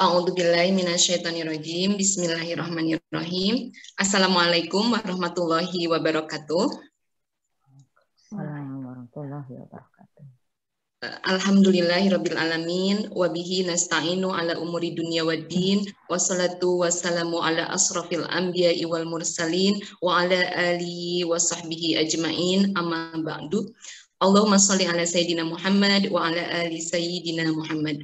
A'udzubillahi minasyaitonirrajim. Bismillahirrahmanirrahim. Assalamualaikum warahmatullahi wabarakatuh. Assalamualaikum warahmatullahi wabarakatuh. Alhamdulillahirabbil alamin wa bihi nasta'inu ala umuri dunya waddin wassalatu wassalamu ala asrafil anbiya'i wal mursalin wa ala alihi wa sahbihi ajmain amma ba'du. Allahumma shalli ala sayyidina Muhammad wa ala ali sayyidina Muhammad.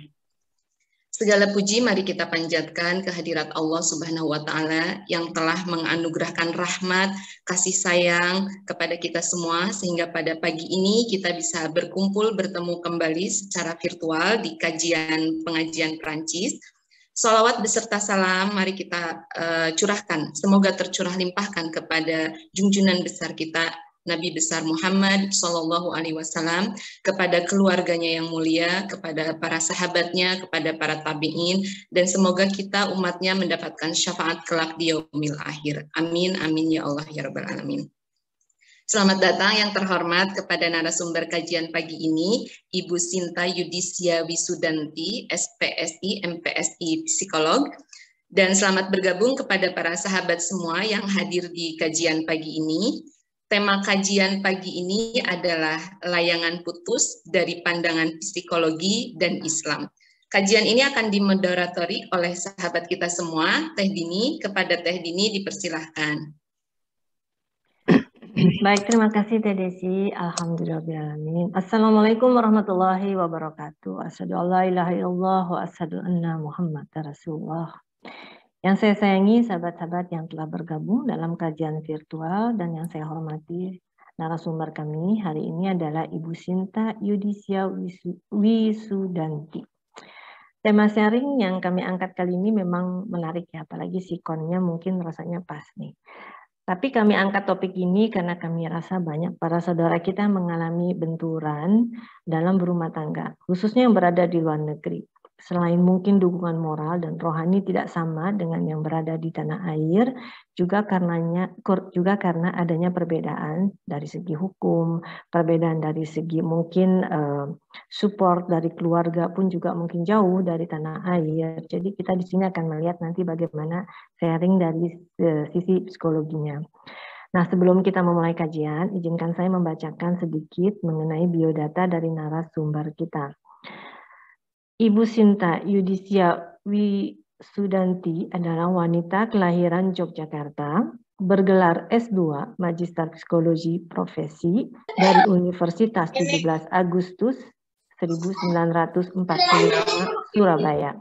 Segala puji mari kita panjatkan kehadirat Allah Subhanahu wa Ta'ala yang telah menganugerahkan rahmat, kasih sayang kepada kita semua, sehingga pada pagi ini kita bisa berkumpul bertemu kembali secara virtual di pengajian Perancis. Sholawat beserta salam mari kita curahkan, semoga tercurah limpahkan kepada junjungan besar kita Nabi besar Muhammad Sallallahu Alaihi Wasallam, kepada keluarganya yang mulia, kepada para sahabatnya, kepada para tabi'in, dan semoga kita umatnya mendapatkan syafaat kelak di yaumil akhir. Amin, amin ya Allah ya Rabbal Alamin. Selamat datang yang terhormat kepada narasumber kajian pagi ini, Ibu Sinta Yudisya Wisudanti, SPSI, MPSI Psikolog. Dan selamat bergabung kepada para sahabat semua yang hadir di kajian pagi ini. Tema kajian pagi ini adalah layangan putus dari pandangan psikologi dan Islam. Kajian ini akan dimoderatori oleh sahabat kita semua, Teh Dini. Kepada Teh Dini dipersilahkan. Baik, terima kasih Teh Desi. Alhamdulillahirrahmanirrahim. Assalamualaikum warahmatullahi wabarakatuh. Asyhadu an la ilaha illallah wa asyhadu anna Muhammadar Rasulullah. Yang saya sayangi sahabat-sahabat yang telah bergabung dalam kajian virtual dan yang saya hormati narasumber kami hari ini adalah Ibu Sinta Yudisya Wisudanti. Tema sharing yang kami angkat kali ini memang menarik ya, apalagi sikonnya mungkin rasanya pas nih. Tapi kami angkat topik ini karena kami rasa banyak para saudara kita mengalami benturan dalam berumah tangga, khususnya yang berada di luar negeri. Selain mungkin dukungan moral dan rohani tidak sama dengan yang berada di tanah air, juga karena adanya perbedaan dari segi hukum, perbedaan dari segi mungkin support dari keluarga pun juga mungkin jauh dari tanah air. Jadi kita di sini akan melihat nanti bagaimana sharing dari sisi psikologinya. Nah, sebelum kita memulai kajian, izinkan saya membacakan sedikit mengenai biodata dari narasumber kita. Ibu Sinta Yudisya Wisudanti adalah wanita kelahiran Yogyakarta, bergelar S2 Magister Psikologi Profesi dari Universitas 17 Agustus 1945 Surabaya.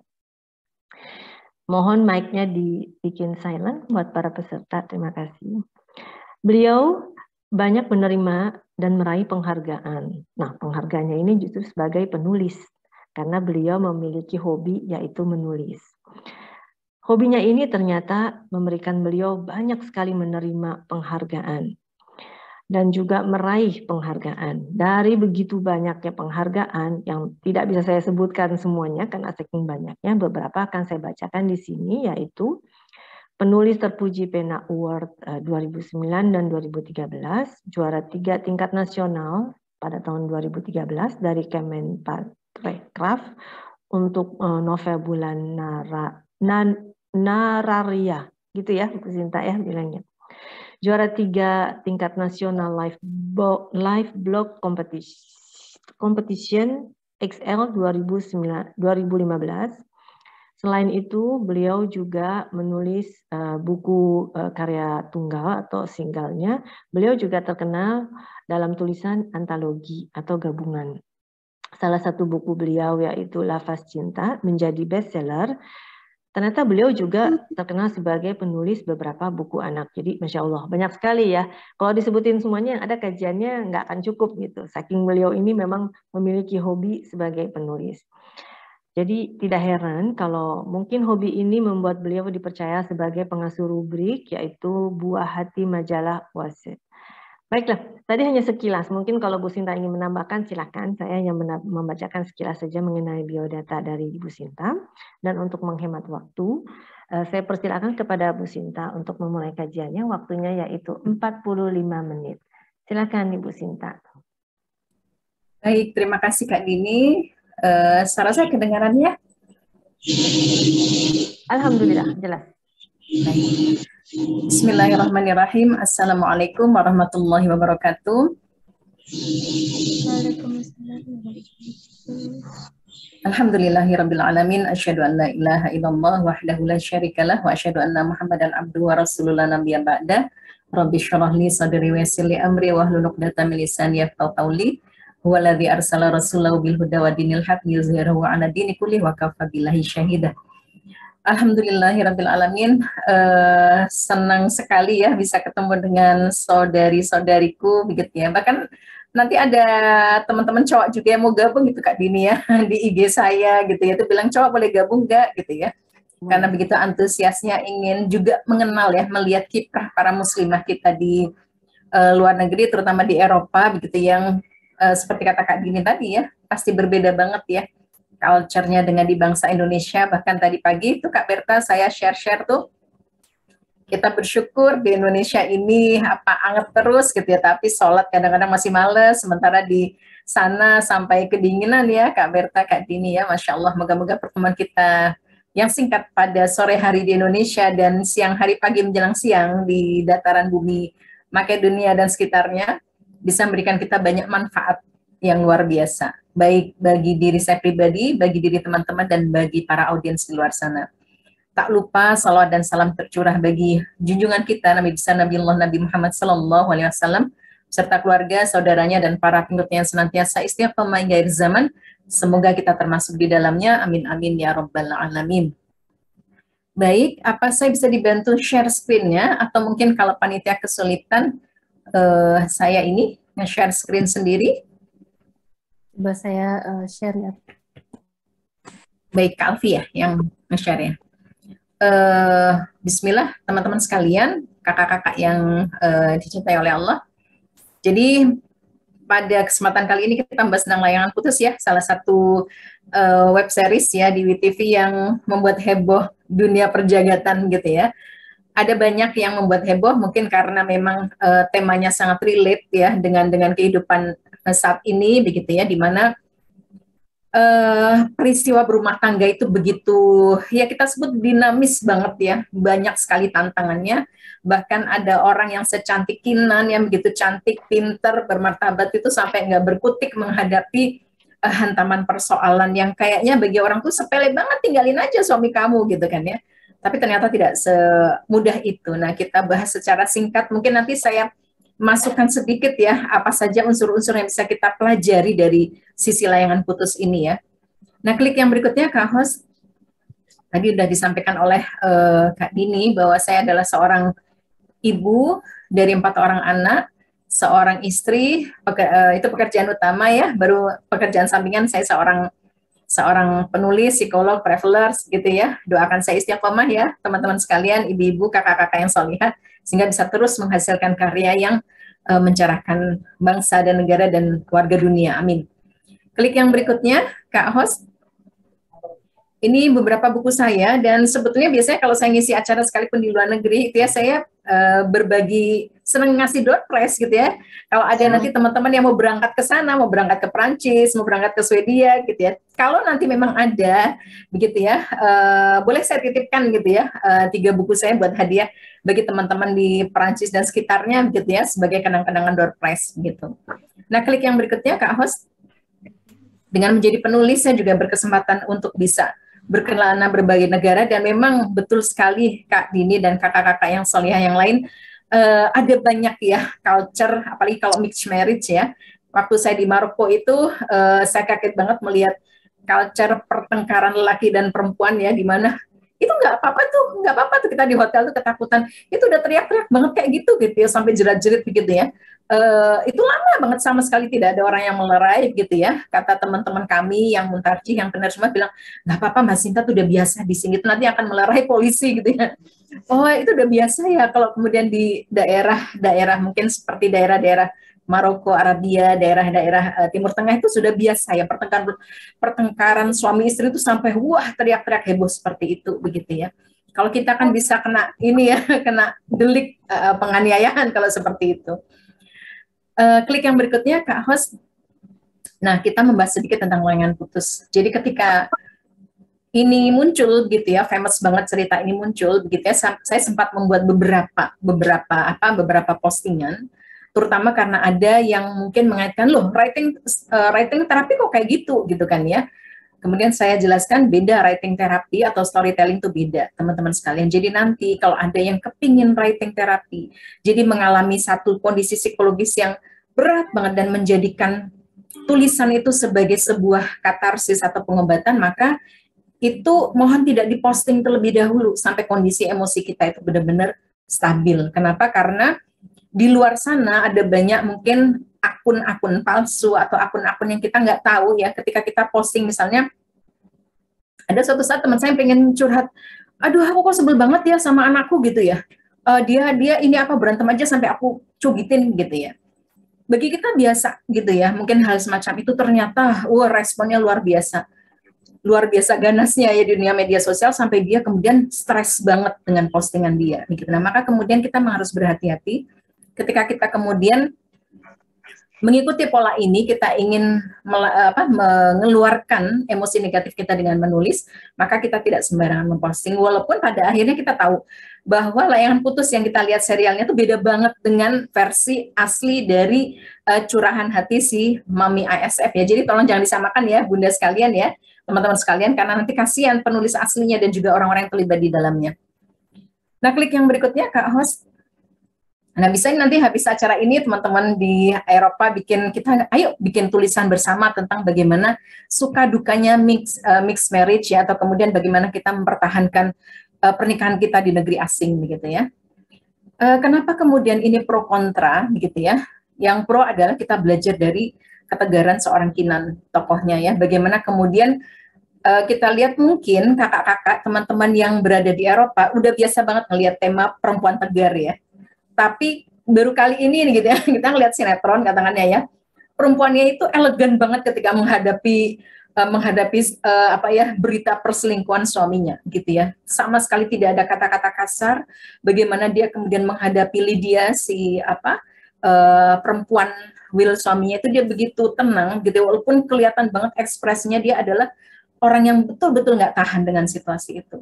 Mohon mic-nya dibikin silent buat para peserta, terima kasih. Beliau banyak menerima dan meraih penghargaan. Nah, penghargaannya ini justru sebagai penulis, karena beliau memiliki hobi yaitu menulis. Hobinya ini ternyata memberikan beliau banyak sekali menerima penghargaan dan juga meraih penghargaan. Dari begitu banyaknya penghargaan yang tidak bisa saya sebutkan semuanya karena saking banyaknya, beberapa akan saya bacakan di sini, yaitu penulis terpuji Pena Award 2009 dan 2013, juara 3 tingkat nasional pada tahun 2013 dari Kemenparekraf untuk novel bulan Nararia, gitu ya Bu Sinta ya bilangnya. Juara 3 tingkat nasional live blog competition XL 2015. Selain itu, beliau juga menulis buku karya tunggal atau singgalnya. Beliau juga terkenal dalam tulisan antologi atau gabungan. Salah satu buku beliau yaitu Lafaz Cinta menjadi bestseller. Ternyata beliau juga terkenal sebagai penulis beberapa buku anak. Jadi Masya Allah, banyak sekali ya. Kalau disebutin semuanya ada kajiannya nggak akan cukup gitu. Saking beliau ini memang memiliki hobi sebagai penulis. Jadi tidak heran kalau mungkin hobi ini membuat beliau dipercaya sebagai pengasuh rubrik, yaitu Buah Hati Majalah Wasit. Baiklah, tadi hanya sekilas. Mungkin kalau Bu Sinta ingin menambahkan, silakan. Saya hanya membacakan sekilas saja mengenai biodata dari Ibu Sinta. Dan untuk menghemat waktu, saya persilakan kepada Bu Sinta untuk memulai kajiannya. Waktunya yaitu 45 menit. Silakan Ibu Sinta. Baik, terima kasih Kak Dini. Suara saya kedengaran ya? Alhamdulillah, jelas. Baik. Bismillahirrahmanirrahim. Assalamualaikum warahmatullahi wabarakatuh. Alhamdulillahirabbil alamin. Asyhadu an la ilaha illallah wahdahu la syarikalah wa asyhadu anna Muhammadan abduhu wa rasulullah nabiyyan ba'da. Rabbi shrah li sadri wa yassir li amri wahlul 'uqdatam min lisani yafqahu qawli. Huwallazi arsala rasulahu bil huda wa dinil haq yuzhirahu 'ala dini kulli wa kafa billahi syahida. Alhamdulillahirabbil alamin. Senang sekali ya bisa ketemu dengan saudari-saudariku begitu ya. Bahkan nanti ada teman-teman cowok juga yang mau gabung gitu Kak Dini ya di IG saya gitu ya. Itu bilang cowok boleh gabung nggak gitu ya. Karena begitu antusiasnya ingin juga mengenal ya, melihat kiprah para muslimah kita di luar negeri, terutama di Eropa begitu yang seperti kata Kak Dini tadi ya, pasti berbeda banget ya culture-nya dengan di bangsa Indonesia. Bahkan tadi pagi tuh Kak Berta saya share-share tuh, kita bersyukur di Indonesia ini apa anget terus gitu ya, tapi sholat kadang-kadang masih males, sementara di sana sampai kedinginan ya Kak Berta, Kak Dini ya, Masya Allah. Moga-moga pertemuan kita yang singkat pada sore hari di Indonesia dan siang hari pagi menjelang siang di dataran bumi Makedonia dan sekitarnya bisa memberikan kita banyak manfaat yang luar biasa, baik bagi diri saya pribadi, bagi diri teman-teman, dan bagi para audiens di luar sana. Tak lupa salawat dan salam tercurah bagi junjungan kita Nabi besar Nabiullah Nabi Muhammad SAW, serta keluarga, saudaranya, dan para pengikutnya yang senantiasa istiqomah hingga akhir zaman. Semoga kita termasuk di dalamnya. Amin amin ya rabbal alamin. Baik, apa saya bisa dibantu share screen-nya, atau mungkin kalau panitia kesulitan saya ini nge-share screen sendiri. Coba saya share ya. Baik, Kak Alfi ya yang nge-share ya. Bismillah teman-teman sekalian, kakak-kakak yang dicintai oleh Allah. Jadi pada kesempatan kali ini kita membahas tentang Layangan Putus ya, salah satu web series ya di WTV yang membuat heboh dunia perjagatan gitu ya. Ada banyak yang membuat heboh mungkin karena memang temanya sangat relate ya dengan kehidupan saat ini begitu ya, di mana peristiwa berumah tangga itu begitu ya kita sebut dinamis banget ya, banyak sekali tantangannya. Bahkan ada orang yang secantik Kinan yang begitu cantik, pinter, bermartabat itu sampai nggak berkutik menghadapi hantaman persoalan yang kayaknya bagi orang tuh sepele banget, tinggalin aja suami kamu gitu kan ya. Tapi ternyata tidak semudah itu. Nah, kita bahas secara singkat, mungkin nanti saya masukkan sedikit ya, apa saja unsur-unsur yang bisa kita pelajari dari sisi Layangan Putus ini ya. Nah, klik yang berikutnya Kak Host. Tadi sudah disampaikan oleh Kak Dini bahwa saya adalah seorang ibu dari 4 orang anak, seorang istri, itu pekerjaan utama ya, baru pekerjaan sampingan saya seorang penulis, psikolog, travelers gitu ya. Doakan saya istiqomah ya teman-teman sekalian, ibu-ibu, kakak-kakak yang solihah, sehingga bisa terus menghasilkan karya yang mencerahkan bangsa dan negara dan keluarga dunia. Amin. Klik yang berikutnya, Kak Host. Ini beberapa buku saya, dan sebetulnya biasanya kalau saya ngisi acara sekalipun di luar negeri, itu ya saya berbagi, senang ngasih door prize gitu ya. Kalau ada nanti teman-teman yang mau berangkat ke sana, mau berangkat ke Prancis, mau berangkat ke Swedia gitu ya. Kalau nanti memang ada begitu ya, boleh saya titipkan gitu ya, 3 buku saya buat hadiah bagi teman-teman di Prancis dan sekitarnya gitu ya, sebagai kenang-kenangan door prize gitu. Nah, klik yang berikutnya Kak Host. Dengan menjadi penulis, saya juga berkesempatan untuk bisa berkelana berbagai negara, dan memang betul sekali Kak Dini dan kakak-kakak yang solihah yang lain, ada banyak ya culture, apalagi kalau mixed marriage ya. Waktu saya di Maroko itu saya kaget banget melihat culture pertengkaran lelaki dan perempuan ya, di mana itu nggak apa-apa tuh kita di hotel tuh ketakutan, itu udah teriak-teriak banget kayak gitu ya, sampai jerat-jerit begitu ya. Itu lama banget, sama sekali tidak ada orang yang melerai gitu ya. Kata teman-teman kami yang muntarjih, yang benar semua bilang, nggak apa-apa Mas Sinta tuh udah biasa di sini, itu nanti akan melerai polisi gitu ya. Oh itu udah biasa ya. Kalau kemudian di daerah mungkin seperti daerah-daerah Maroko, Arabia, daerah-daerah Timur Tengah itu sudah biasa ya, pertengkaran suami istri itu sampai wah teriak-teriak heboh seperti itu begitu ya. Kalau kita kan bisa kena ini ya, kena delik penganiayaan kalau seperti itu. Klik yang berikutnya Kak Host. Nah, kita membahas sedikit tentang Layangan Putus. Jadi ketika ini muncul gitu ya, famous banget cerita ini muncul begitu ya, saya sempat membuat beberapa postingan, terutama karena ada yang mungkin mengaitkan loh writing terapi kok kayak gitu kan ya. Kemudian saya jelaskan beda writing terapi atau storytelling itu beda, teman-teman sekalian. Jadi nanti kalau ada yang kepingin writing terapi, jadi mengalami satu kondisi psikologis yang berat banget dan menjadikan tulisan itu sebagai sebuah katarsis atau pengobatan, maka itu mohon tidak diposting terlebih dahulu sampai kondisi emosi kita itu benar-benar stabil. Kenapa? Karena di luar sana ada banyak mungkin akun-akun palsu atau akun-akun yang kita nggak tahu ya. Ketika kita posting misalnya, ada suatu saat teman saya pengen curhat, aduh aku kok sebel banget ya sama anakku gitu ya. Dia ini apa berantem aja sampai aku cubitin gitu ya. Bagi kita biasa gitu ya, mungkin hal semacam itu ternyata responnya luar biasa ganasnya ya di dunia media sosial sampai dia kemudian stres banget dengan postingan dia. Gitu. Nah, maka kemudian kita harus berhati-hati ketika kita kemudian mengikuti pola ini, kita ingin mengeluarkan emosi negatif kita dengan menulis, maka kita tidak sembarangan memposting. Walaupun pada akhirnya kita tahu bahwa Layangan Putus yang kita lihat serialnya itu beda banget dengan versi asli dari curahan hati si Mami ASF ya. Jadi tolong jangan disamakan ya, Bunda sekalian ya, teman-teman sekalian, karena nanti kasihan penulis aslinya dan juga orang-orang yang terlibat di dalamnya. Nah, klik yang berikutnya, Kak Host. Nah, bisa nanti habis acara ini teman-teman di Eropa ayo bikin tulisan bersama tentang bagaimana suka dukanya mixed marriage ya, atau kemudian bagaimana kita mempertahankan pernikahan kita di negeri asing begitu ya. Kenapa kemudian ini pro kontra begitu ya? Yang pro adalah kita belajar dari ketegaran seorang Kinan tokohnya ya. Bagaimana kemudian kita lihat mungkin kakak-kakak teman-teman yang berada di Eropa udah biasa banget ngelihat tema perempuan tegar ya. Tapi baru kali ini gitu ya, kita ngelihat sinetron katakannya ya, perempuannya itu elegan banget ketika menghadapi berita perselingkuhan suaminya gitu ya. Sama sekali tidak ada kata-kata kasar. Bagaimana dia kemudian menghadapi Lydia perempuan Will suaminya itu dia begitu tenang gitu, walaupun kelihatan banget ekspresinya dia adalah orang yang betul-betul nggak tahan dengan situasi itu.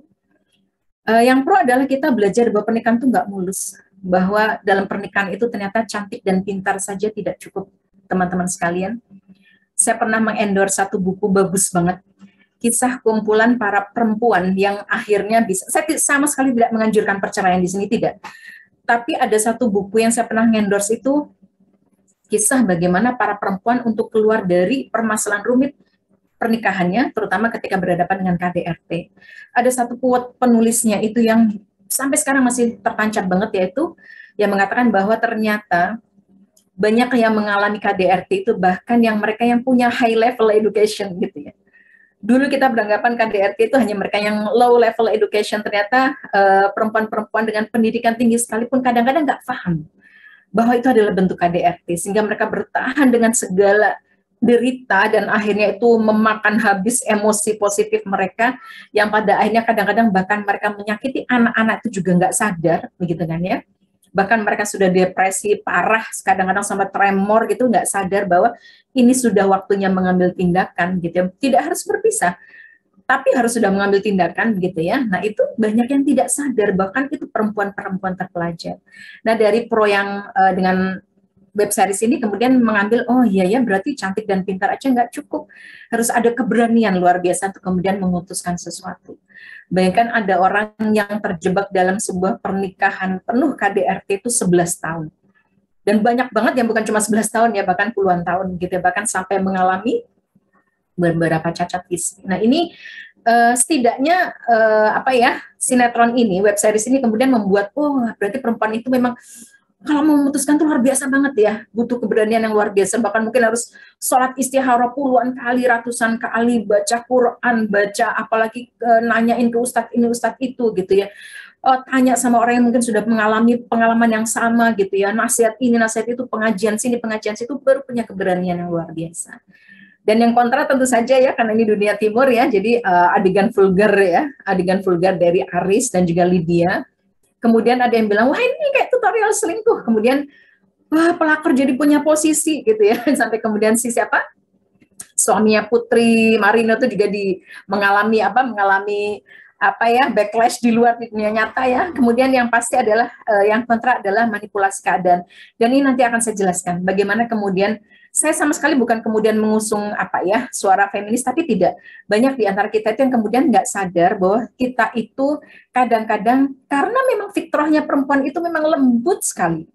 Yang pro adalah kita belajar bahwa pernikahan itu nggak mulus, bahwa dalam pernikahan itu ternyata cantik dan pintar saja tidak cukup, teman-teman sekalian. Saya pernah mengendorse satu buku bagus banget, kisah kumpulan para perempuan yang akhirnya bisa, saya sama sekali tidak menganjurkan perceraian di sini, tidak. Tapi ada satu buku yang saya pernah mengendorse itu, kisah bagaimana para perempuan untuk keluar dari permasalahan rumit pernikahannya, terutama ketika berhadapan dengan KDRT. Ada satu quote penulisnya itu yang sampai sekarang masih tertancap banget, yaitu yang mengatakan bahwa ternyata banyak yang mengalami KDRT itu bahkan yang mereka yang punya high level education gitu ya. Dulu kita beranggapan KDRT itu hanya mereka yang low level education, ternyata perempuan-perempuan dengan pendidikan tinggi sekalipun kadang-kadang nggak paham bahwa itu adalah bentuk KDRT, sehingga mereka bertahan dengan segala derita dan akhirnya itu memakan habis emosi positif mereka yang pada akhirnya kadang-kadang bahkan mereka menyakiti anak-anak itu juga nggak sadar begitu kan ya. Bahkan mereka sudah depresi parah, kadang-kadang sampai tremor gitu, nggak sadar bahwa ini sudah waktunya mengambil tindakan gitu. Tidak harus berpisah, tapi harus sudah mengambil tindakan begitu ya. Nah, itu banyak yang tidak sadar, bahkan itu perempuan-perempuan terpelajar. Nah, dari pro yang dengan web series ini kemudian mengambil, oh iya ya, berarti cantik dan pintar aja nggak cukup. Harus ada keberanian luar biasa untuk kemudian memutuskan sesuatu. Bayangkan ada orang yang terjebak dalam sebuah pernikahan penuh KDRT itu 11 tahun. Dan banyak banget yang bukan cuma 11 tahun ya, bahkan puluhan tahun gitu ya, bahkan sampai mengalami beberapa cacat fisik. Nah, ini setidaknya sinetron ini, web series ini kemudian membuat, oh berarti perempuan itu memang kalau mau memutuskan tuh luar biasa banget ya, butuh keberanian yang luar biasa, bahkan mungkin harus sholat istikharah puluhan kali, ratusan kali, baca Quran, baca apalagi nanyain ke ustadz ini, ustadz itu gitu ya, tanya sama orang yang mungkin sudah mengalami pengalaman yang sama gitu ya, nasihat ini, nasihat itu, pengajian sini, pengajian situ, baru punya keberanian yang luar biasa. Dan yang kontra tentu saja ya, karena ini dunia timur ya, jadi adegan vulgar dari Aris dan juga Lydia. Kemudian ada yang bilang, wah ini kayak tutorial selingkuh. Kemudian, wah pelakor jadi punya posisi gitu ya. Sampai kemudian si siapa? suaminya Putri Marino itu juga mengalami backlash di luar dunia nyata ya. Kemudian yang pasti adalah yang kontra adalah manipulasi keadaan. Dan ini nanti akan saya jelaskan bagaimana kemudian saya sama sekali bukan kemudian mengusung suara feminis, tapi tidak. Banyak di antara kita itu yang kemudian nggak sadar bahwa kita itu kadang-kadang karena memang fitrahnya perempuan itu memang lembut sekali.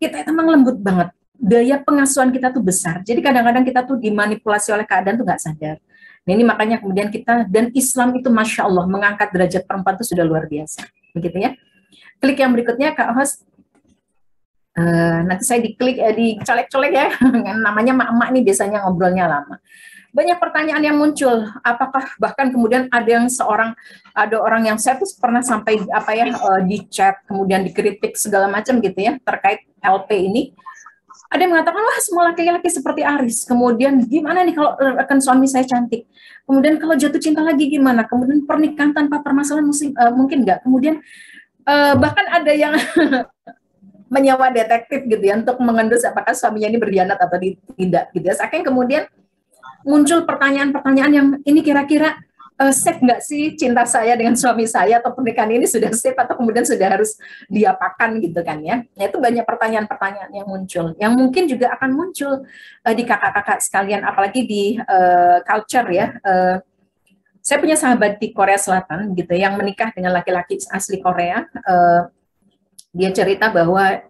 Kita itu memang lembut banget. Daya pengasuhan kita tuh besar. Jadi kadang-kadang kita tuh dimanipulasi oleh keadaan tuh nggak sadar. Nah ini makanya kemudian kita, dan Islam itu Masya Allah mengangkat derajat perempuan itu sudah luar biasa. Begitu ya. Klik yang berikutnya Kak Host. Nanti saya dicolek-colek ya. Namanya mak-mak nih biasanya ngobrolnya lama. Banyak pertanyaan yang muncul. Apakah bahkan kemudian ada orang yang saya tuh pernah sampai di chat, kemudian dikritik segala macam gitu ya terkait LP ini. Ada yang mengatakan, wah semua laki-laki seperti Aris. Kemudian gimana nih kalau rekan suami saya cantik? Kemudian kalau jatuh cinta lagi gimana? Kemudian pernikahan tanpa permasalahan mungkin nggak? Kemudian bahkan ada yang menyewa detektif gitu ya untuk mengendus apakah suaminya ini berkhianat atau tidak gitu ya. Saking kemudian muncul pertanyaan-pertanyaan yang ini kira-kira safe nggak sih cinta saya dengan suami saya, atau pernikahan ini sudah safe atau kemudian sudah harus diapakan gitu kan ya. Nah, itu banyak pertanyaan-pertanyaan yang muncul, yang mungkin juga akan muncul di kakak-kakak sekalian, apalagi di culture ya. Saya punya sahabat di Korea Selatan gitu yang menikah dengan laki-laki asli Korea. Dia cerita bahwa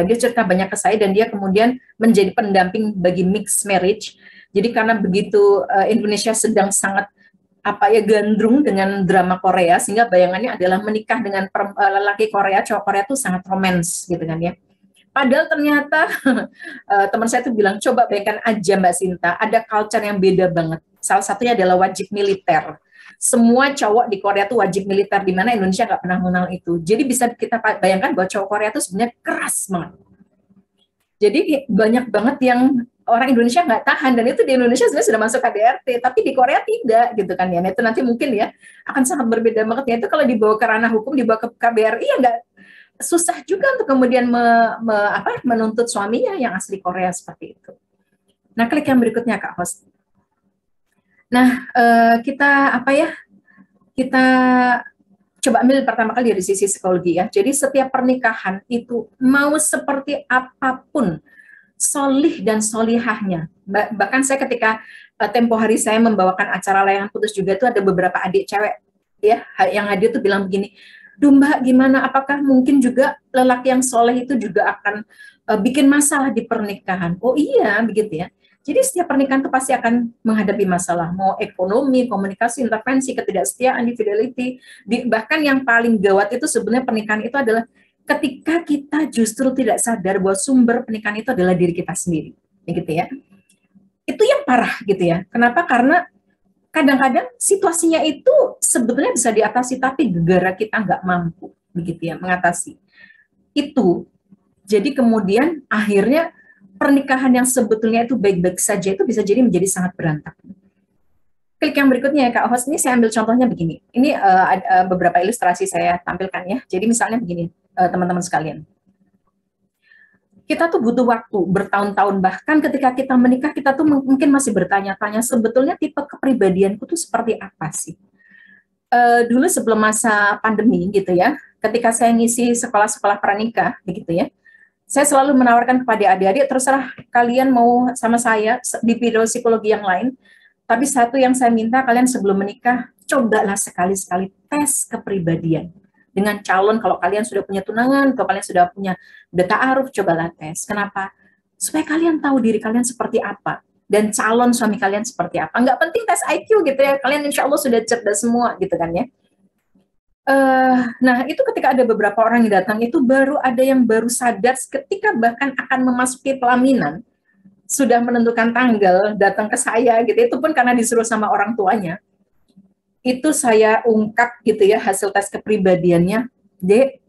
dia cerita banyak ke saya, dan dia kemudian menjadi pendamping bagi mixed marriage. Jadi karena begitu Indonesia sedang sangat gandrung dengan drama Korea, sehingga bayangannya adalah menikah dengan lelaki Korea, cowok Korea itu sangat romans gitu kan ya. Padahal ternyata teman saya tuh bilang, coba bayangkan aja Mbak Sinta, ada culture yang beda banget. Salah satunya adalah wajib militer. Semua cowok di Korea tuh wajib militer, di mana Indonesia nggak pernah mengenal itu. Jadi bisa kita bayangkan bahwa cowok Korea itu sebenarnya keras banget. Jadi banyak banget yang orang Indonesia nggak tahan, dan itu di Indonesia sebenarnya sudah masuk KDRT, tapi di Korea tidak gitu kan ya. Nah, itu nanti mungkin ya akan sangat berbeda banget ya. Itu kalau dibawa ke ranah hukum, dibawa ke KBRI ya nggak susah juga untuk kemudian menuntut suaminya yang asli Korea seperti itu. Nah, klik yang berikutnya Kak Host. Nah, kita coba ambil pertama kali dari sisi psikologi ya. Jadi setiap pernikahan itu mau seperti apapun solih dan solihahnya. Bahkan saya ketika tempo hari saya membawakan acara layangan putus juga itu ada beberapa adik cewek ya yang hadir tuh bilang begini, "Duh Mbak, gimana? Apakah mungkin juga lelaki yang soleh itu juga akan bikin masalah di pernikahan?" Oh iya, begitu ya. Jadi setiap pernikahan itu pasti akan menghadapi masalah, mau ekonomi, komunikasi, intervensi, ketidaksetiaan, infidelity. Bahkan yang paling gawat itu sebenarnya pernikahan itu adalah ketika kita justru tidak sadar bahwa sumber pernikahan itu adalah diri kita sendiri, gitu ya. Itu yang parah gitu ya. Kenapa? Karena kadang-kadang situasinya itu sebetulnya bisa diatasi, tapi gara-gara kita nggak mampu, begitu ya, mengatasi itu. Jadi kemudian akhirnya pernikahan yang sebetulnya itu baik-baik saja itu bisa jadi menjadi sangat berantakan. Klik yang berikutnya ya Kak Host, ini saya ambil contohnya begini. Ini beberapa ilustrasi saya tampilkan ya. Jadi misalnya begini, teman-teman sekalian. Kita tuh butuh waktu bertahun-tahun, bahkan ketika kita menikah kita tuh mungkin masih bertanya-tanya sebetulnya tipe kepribadianku tuh seperti apa sih. Dulu sebelum masa pandemi gitu ya, ketika saya ngisi sekolah-sekolah pranikah begitu ya, saya selalu menawarkan kepada adik-adik, terserah kalian mau sama saya di bidang psikologi yang lain, tapi satu yang saya minta kalian sebelum menikah, cobalah sekali-sekali tes kepribadian. Dengan calon, kalau kalian sudah punya tunangan, atau kalian sudah punya ta'aruf, cobalah tes. Kenapa? Supaya kalian tahu diri kalian seperti apa, dan calon suami kalian seperti apa. Nggak penting tes IQ gitu ya, kalian insya Allah sudah cerdas semua gitu kan ya. Nah, itu ketika ada beberapa orang yang datang, itu baru ada yang baru sadar ketika bahkan akan memasuki pelaminan, sudah menentukan tanggal, datang ke saya gitu, itu pun karena disuruh sama orang tuanya. Itu saya ungkap gitu ya, hasil tes kepribadiannya. Jadi,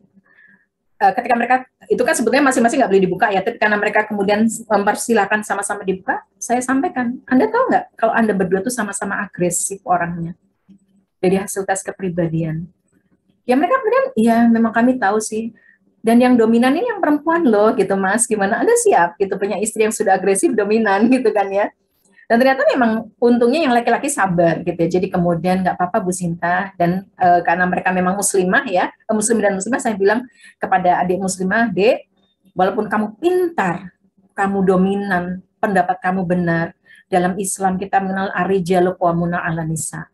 ketika mereka, itu kan sebetulnya masing-masing nggak boleh dibuka ya, tapi karena mereka kemudian mempersilahkan sama-sama dibuka, saya sampaikan, Anda tahu nggak kalau Anda berdua tuh sama-sama agresif orangnya dari hasil tes kepribadian. Ya mereka kemudian, ya memang kami tahu sih. Dan yang dominan ini yang perempuan loh gitu Mas, gimana Anda siap gitu punya istri yang sudah agresif dominan gitu kan ya. Dan ternyata memang untungnya yang laki-laki sabar gitu ya. Jadi kemudian nggak apa-apa Bu Sinta, dan karena mereka memang muslimah ya, muslim dan muslimah, saya bilang kepada adik muslimah, Dek, walaupun kamu pintar, kamu dominan, pendapat kamu benar, dalam Islam kita mengenal ar-rijalu qawwamuna 'alan nisa.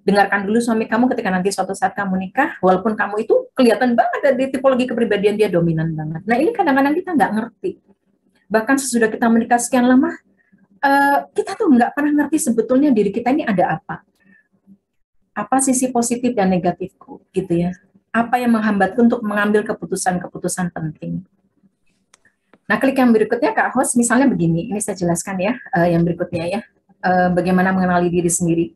Dengarkan dulu suami kamu ketika nanti suatu saat kamu nikah, walaupun kamu itu kelihatan banget dari tipologi kepribadian dia dominan banget. Nah ini kadang-kadang kita nggak ngerti. Bahkan sesudah kita menikah sekian lama, kita tuh nggak pernah ngerti sebetulnya diri kita ini ada apa. Apa sisi positif dan negatifku gitu ya. Apa yang menghambatku untuk mengambil keputusan-keputusan penting. Nah, klik yang berikutnya Kak Host, misalnya begini, ini saya jelaskan ya, yang berikutnya ya, bagaimana mengenali diri sendiri.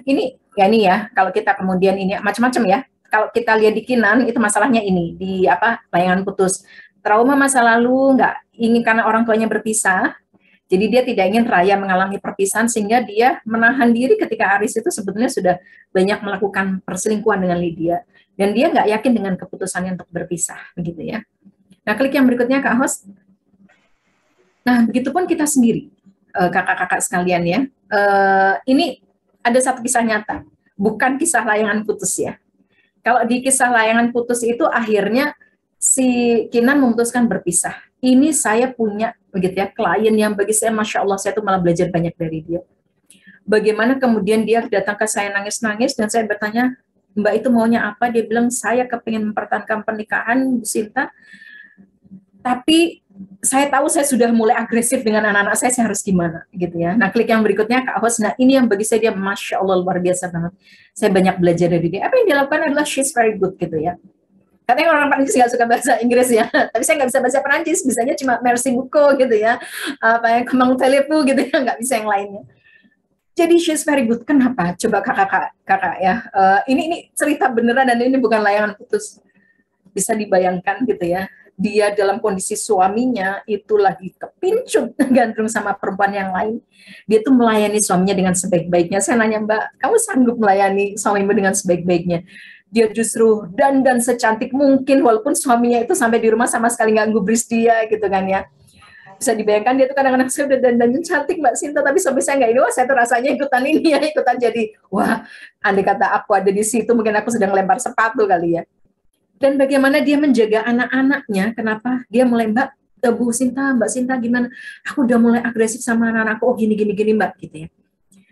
Ini ya, kalau kita kemudian ini macam-macam ya, kalau kita lihat di Kinan, itu masalahnya ini, di layangan putus. Trauma masa lalu, nggak ingin karena orang tuanya berpisah, jadi dia tidak ingin Raya mengalami perpisahan, sehingga dia menahan diri ketika Aris itu sebetulnya sudah banyak melakukan perselingkuhan dengan Lydia. Dan dia nggak yakin dengan keputusannya untuk berpisah, begitu ya. Nah, klik yang berikutnya Kak Host. Nah, begitupun kita sendiri, kakak-kakak sekalian ya. Ini ada satu kisah nyata, bukan kisah layangan putus ya. Kalau di kisah layangan putus itu akhirnya si Kinan memutuskan berpisah. Ini saya punya begitu ya klien yang bagi saya Masya Allah, saya tuh malah belajar banyak dari dia. Bagaimana kemudian dia datang ke saya nangis-nangis, dan saya bertanya, Mbak itu maunya apa? Dia bilang, saya kepingin mempertahankan pernikahan Bu Sinta, tapi saya tahu saya sudah mulai agresif dengan anak-anak saya harus gimana gitu ya. Nah, klik yang berikutnya Kak Host. Nah, ini yang bagi saya dia Masya Allah luar biasa banget. Saya banyak belajar dari dia. Apa yang dia lakukan adalah she's very good gitu ya. Katanya orang Prancis nggak suka bahasa Inggris ya, tapi saya nggak bisa bahasa Prancis, bisanya cuma merci beaucoup gitu ya, apa yang comment allez-vous gitu ya, nggak bisa yang lainnya. Jadi she's very good. Kenapa? Coba kakak ya. Ini cerita beneran dan ini bukan layangan putus. Bisa dibayangkan gitu ya. Dia dalam kondisi suaminya itu lagi kepincut gandrung sama perempuan yang lain. Dia tuh melayani suaminya dengan sebaik-baiknya. Saya nanya, Mbak, kamu sanggup melayani suamimu dengan sebaik-baiknya? Dia justru dandan secantik mungkin, walaupun suaminya itu sampai di rumah sama sekali nggak gubris dia gitu kan ya. Bisa dibayangkan dia tuh kadang-kadang, saya udah dandan cantik Mbak Sinta, tapi sampai saya nggak ini, wah saya tuh rasanya ikutan ini ya, ikutan jadi, wah andai kata aku ada di situ mungkin aku sedang lempar sepatu kali ya. Dan bagaimana dia menjaga anak-anaknya, kenapa dia mulai, Mbak Sinta gimana, aku udah mulai agresif sama anak-anakku, oh gini Mbak gitu ya.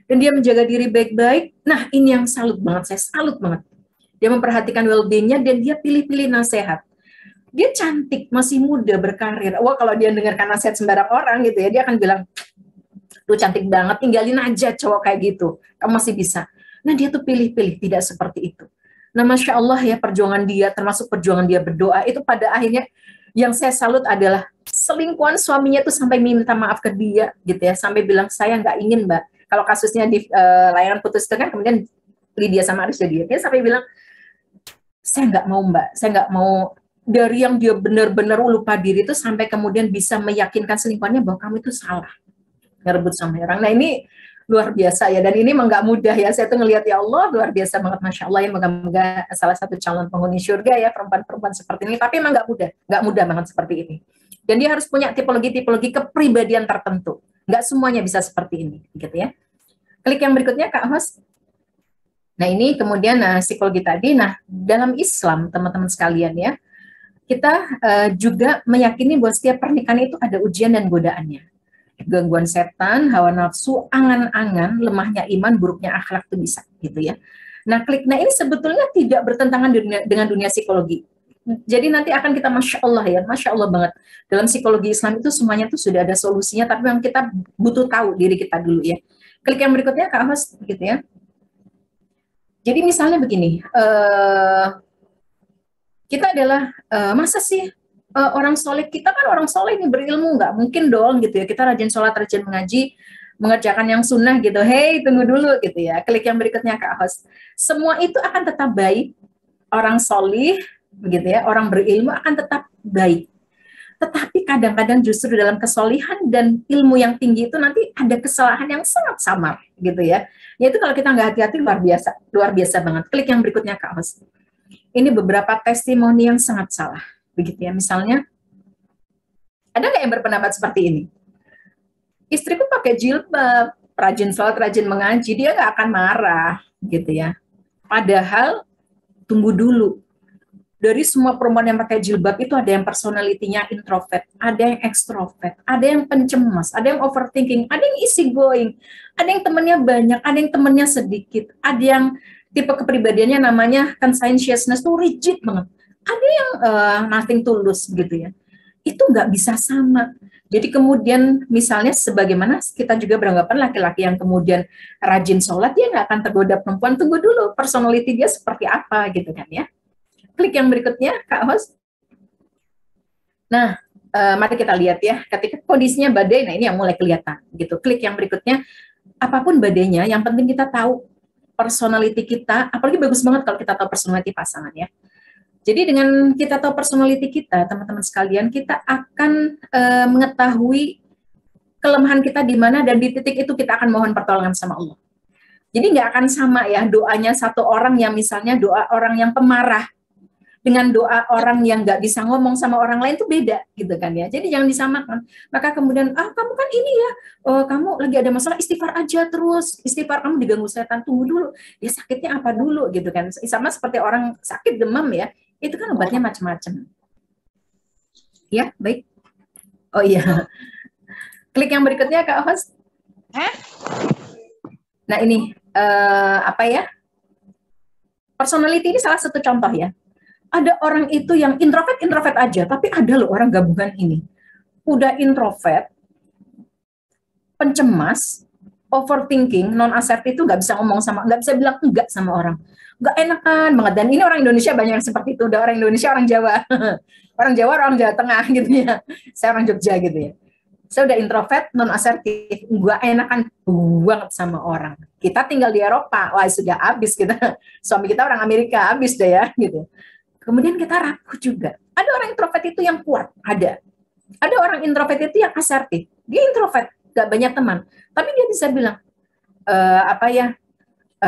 Dan dia menjaga diri baik-baik. Nah ini yang salut banget, saya salut banget. Dia memperhatikan well-being-nya dan dia pilih-pilih nasihat. Dia cantik, masih muda, berkarir. Wah, kalau dia dengarkan nasihat sembarang orang gitu ya, dia akan bilang, lu cantik banget, tinggalin aja cowok kayak gitu. Kamu masih bisa. Nah, dia tuh pilih-pilih, tidak seperti itu. Nah, Masya Allah ya, perjuangan dia, termasuk perjuangan dia berdoa, itu pada akhirnya yang saya salut adalah selingkuhan suaminya tuh sampai minta maaf ke dia gitu ya, sampai bilang, saya nggak ingin Mbak. Kalau kasusnya di layangan putus itu kan, kemudian Lydia sama Aris jadi dia sampai bilang, saya nggak mau Mbak, saya nggak mau. Dari yang dia benar-benar lupa diri itu sampai kemudian bisa meyakinkan selingkuhannya bahwa kamu itu salah ngerebut sama orang. Nah ini luar biasa ya, dan ini emang nggak mudah ya. Saya tuh ngelihat ya Allah luar biasa banget, Masya Allah ya, moga-moga salah satu calon penghuni surga ya perempuan-perempuan seperti ini. Tapi emang nggak mudah banget seperti ini. Dan dia harus punya tipologi kepribadian tertentu. Nggak semuanya bisa seperti ini, gitu ya. Klik yang berikutnya Kak Host. Nah ini kemudian psikologi tadi. Nah dalam Islam teman-teman sekalian ya, kita juga meyakini bahwa setiap pernikahan itu ada ujian dan godaannya. Gangguan setan, hawa nafsu, angan-angan, lemahnya iman, buruknya akhlak itu bisa gitu ya. Nah ini sebetulnya tidak bertentangan dengan dunia psikologi. Jadi nanti akan kita Masya Allah ya, Masya Allah banget. Dalam psikologi Islam itu semuanya tuh sudah ada solusinya, tapi yang kita butuh tahu diri kita dulu ya. Klik yang berikutnya Kak Host gitu ya. Jadi misalnya begini, kita adalah masa sih orang soleh, kita kan orang soleh ini berilmu, nggak mungkin dong gitu ya, kita rajin sholat, rajin mengaji, mengerjakan yang sunnah gitu, hey tunggu dulu gitu ya. Klik yang berikutnya Kak Host. Semua itu akan tetap baik, orang solih begitu ya, orang berilmu akan tetap baik. Tetapi kadang-kadang justru dalam kesolihan dan ilmu yang tinggi itu nanti ada kesalahan yang sangat samar gitu ya. Yaitu kalau kita nggak hati-hati luar biasa banget. Klik yang berikutnya Kak Host. Ini beberapa testimoni yang sangat salah, begitu ya. Misalnya, ada nggak yang berpendapat seperti ini? istriku pakai jilbab, rajin sholat, rajin mengaji, dia nggak akan marah gitu ya. Padahal tunggu dulu, dari semua perempuan yang pakai jilbab itu ada yang personalitinya introvert, ada yang ekstrovert, ada yang pencemas, ada yang overthinking, ada yang easy going, ada yang temannya banyak, ada yang temannya sedikit, ada yang tipe kepribadiannya namanya conscientiousness tuh rigid banget, ada yang nothing tulus gitu ya. Itu nggak bisa sama. Jadi kemudian misalnya sebagaimana kita juga beranggapan laki-laki yang kemudian rajin sholat, dia nggak akan tergoda perempuan, tunggu dulu personality dia seperti apa gitu kan ya. Klik yang berikutnya, Kak Host. Nah, mari kita lihat ya, ketika kondisinya badai, nah ini yang mulai kelihatan gitu. Klik yang berikutnya, apapun badainya, yang penting kita tahu personality kita, apalagi bagus banget kalau kita tahu personality pasangan ya. Jadi dengan kita tahu personality kita, teman-teman sekalian, kita akan mengetahui kelemahan kita di mana, dan di titik itu kita akan mohon pertolongan sama Allah. Jadi nggak akan sama ya doanya satu orang yang misalnya doa orang yang pemarah, dengan doa orang yang nggak bisa ngomong sama orang lain itu beda gitu kan ya. Jadi jangan disamakan. Maka kemudian kamu kan ini ya, kamu lagi ada masalah, istighfar aja terus, istighfar, kamu diganggu setan, tunggu dulu, ya sakitnya apa dulu gitu kan. Sama seperti orang sakit demam ya, itu kan obatnya macam-macam. Ya baik. Oh iya. Klik yang berikutnya Kak Host. Nah ini apa ya? Personality ini salah satu contoh ya. Ada orang itu yang introvert aja, tapi ada loh orang gabungan ini. Udah introvert, pencemas, overthinking, non-assertif itu nggak bisa ngomong sama, nggak bisa bilang enggak sama orang. Nggak enakan banget. Dan ini orang Indonesia banyak yang seperti itu. Udah orang Indonesia, orang Jawa. Orang Jawa, orang Jawa Tengah gitu ya. Saya orang Jogja gitu ya. Saya udah introvert, non-assertif, nggak enakan banget sama orang. Kita tinggal di Eropa, wah sudah habis kita. Suami kita orang Amerika, habis deh ya gitu. Kemudian kita rapuh juga. Ada orang introvert itu yang kuat, ada. Ada orang introvert itu yang asertif. Dia introvert, gak banyak teman. Tapi dia bisa bilang,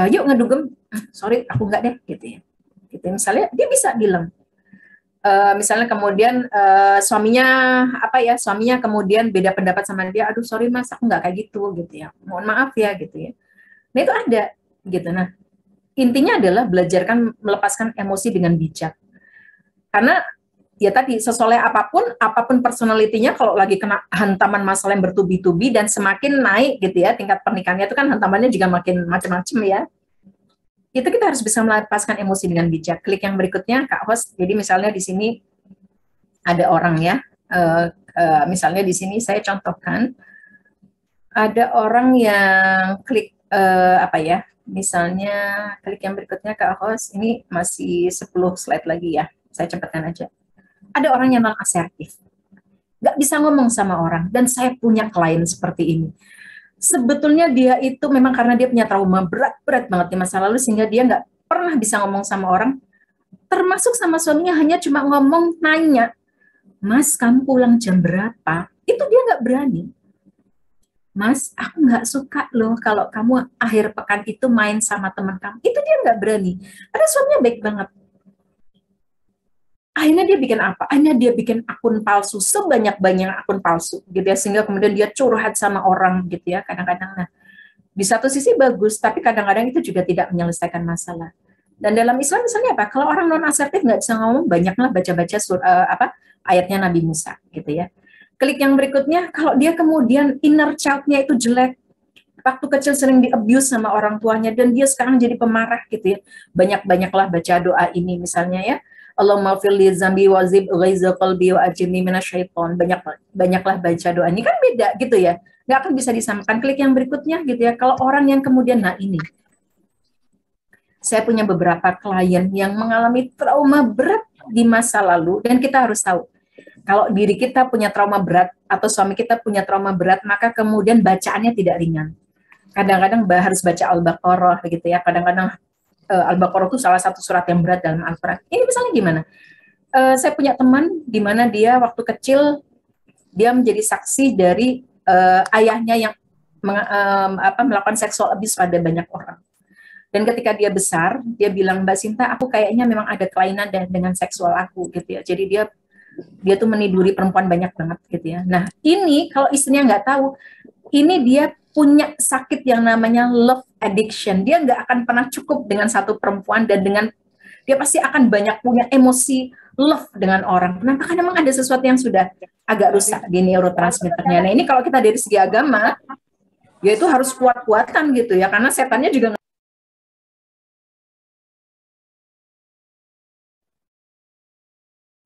yuk ngedugem, sorry aku enggak deh, gitu ya. Gitu. Misalnya dia bisa bilang, misalnya kemudian suaminya kemudian beda pendapat sama dia, aduh sorry mas, aku enggak kayak gitu ya. Mohon maaf ya, gitu ya. Nah itu ada, gitu. Nah intinya adalah belajarkan melepaskan emosi dengan bijak. Karena ya tadi sesoleh apapun personalitinya, kalau lagi kena hantaman masalah yang bertubi-tubi dan semakin naik gitu ya tingkat pernikahannya, itu kan hantamannya juga makin macam-macam ya. Itu kita harus bisa melepaskan emosi dengan bijak. Klik yang berikutnya Kak Host. Jadi misalnya di sini ada orang ya, misalnya di sini saya contohkan ada orang yang klik misalnya klik yang berikutnya Kak Host. Ini masih 10 slide lagi ya. Saya cepatkan aja. Ada orang yang non-asertif. Nggak bisa ngomong sama orang. Dan saya punya klien seperti ini. Sebetulnya dia itu memang karena dia punya trauma berat-berat banget di masa lalu, sehingga dia nggak pernah bisa ngomong sama orang. Termasuk sama suaminya, hanya cuma ngomong, nanya, Mas, kamu pulang jam berapa? Itu dia nggak berani. Mas, aku nggak suka loh kalau kamu akhir pekan itu main sama teman kamu. Itu dia nggak berani. Karena suaminya baik banget. Akhirnya dia bikin apa? Akhirnya dia bikin akun palsu, sebanyak-banyak akun palsu, gitu ya, sehingga kemudian dia curhat sama orang, gitu ya, kadang-kadang. Nah, di satu sisi bagus, tapi kadang-kadang itu juga tidak menyelesaikan masalah. Dan dalam Islam misalnya apa? Kalau orang non-asertif nggak bisa ngomong, banyaklah baca-baca ayatnya Nabi Musa, gitu ya. Klik yang berikutnya, kalau dia kemudian inner child-nya itu jelek, waktu kecil sering di-abuse sama orang tuanya, dan dia sekarang jadi pemarah, gitu ya. Banyak-banyaklah baca doa ini, misalnya ya. Allahumma firli zambi wazib ghaiza qalbi wa ajirni minasyaiton. Banyaklah baca doa. Ini kan beda gitu ya. Nggak akan bisa disamakan. Klik yang berikutnya gitu ya. Kalau orang yang kemudian, nah ini. Saya punya beberapa klien yang mengalami trauma berat di masa lalu, dan kita harus tahu. Kalau diri kita punya trauma berat atau suami kita punya trauma berat, maka kemudian bacaannya tidak ringan. Kadang-kadang harus baca Al-Baqarah gitu ya. Kadang-kadang Al-Baqarah itu salah satu surat yang berat dalam Al-Quran. Ini misalnya gimana? Saya punya teman di mana dia waktu kecil dia menjadi saksi dari ayahnya yang melakukan seksual abuse pada banyak orang. Dan ketika dia besar, dia bilang, Mbak Sinta, aku kayaknya memang ada kelainan dengan seksual aku gitu ya. Jadi dia tuh meniduri perempuan banyak banget gitu ya. Nah ini kalau istrinya nggak tahu, ini dia punya sakit yang namanya love addiction. Dia nggak akan pernah cukup dengan satu perempuan dan dia pasti akan banyak punya emosi love dengan orang. Kenapa? Karena memang ada sesuatu yang sudah agak rusak di neurotransmitternya. Nah ini kalau kita dari segi agama, ya itu harus kuat-kuatan gitu ya, karena setannya juga.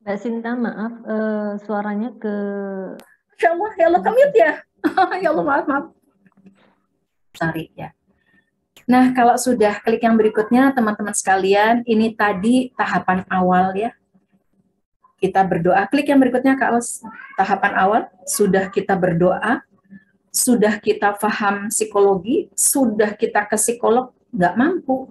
Mbak Sinta, maaf, suaranya ke... Insya Allah, ya Allah, mute ya. Ya Allah, maaf. Sorry ya. Nah, kalau sudah klik yang berikutnya, teman-teman sekalian, ini tadi tahapan awal ya. Kita berdoa. Klik yang berikutnya, Kak Os. Tahapan awal, sudah kita berdoa, sudah kita paham psikologi, sudah kita ke psikolog, nggak mampu.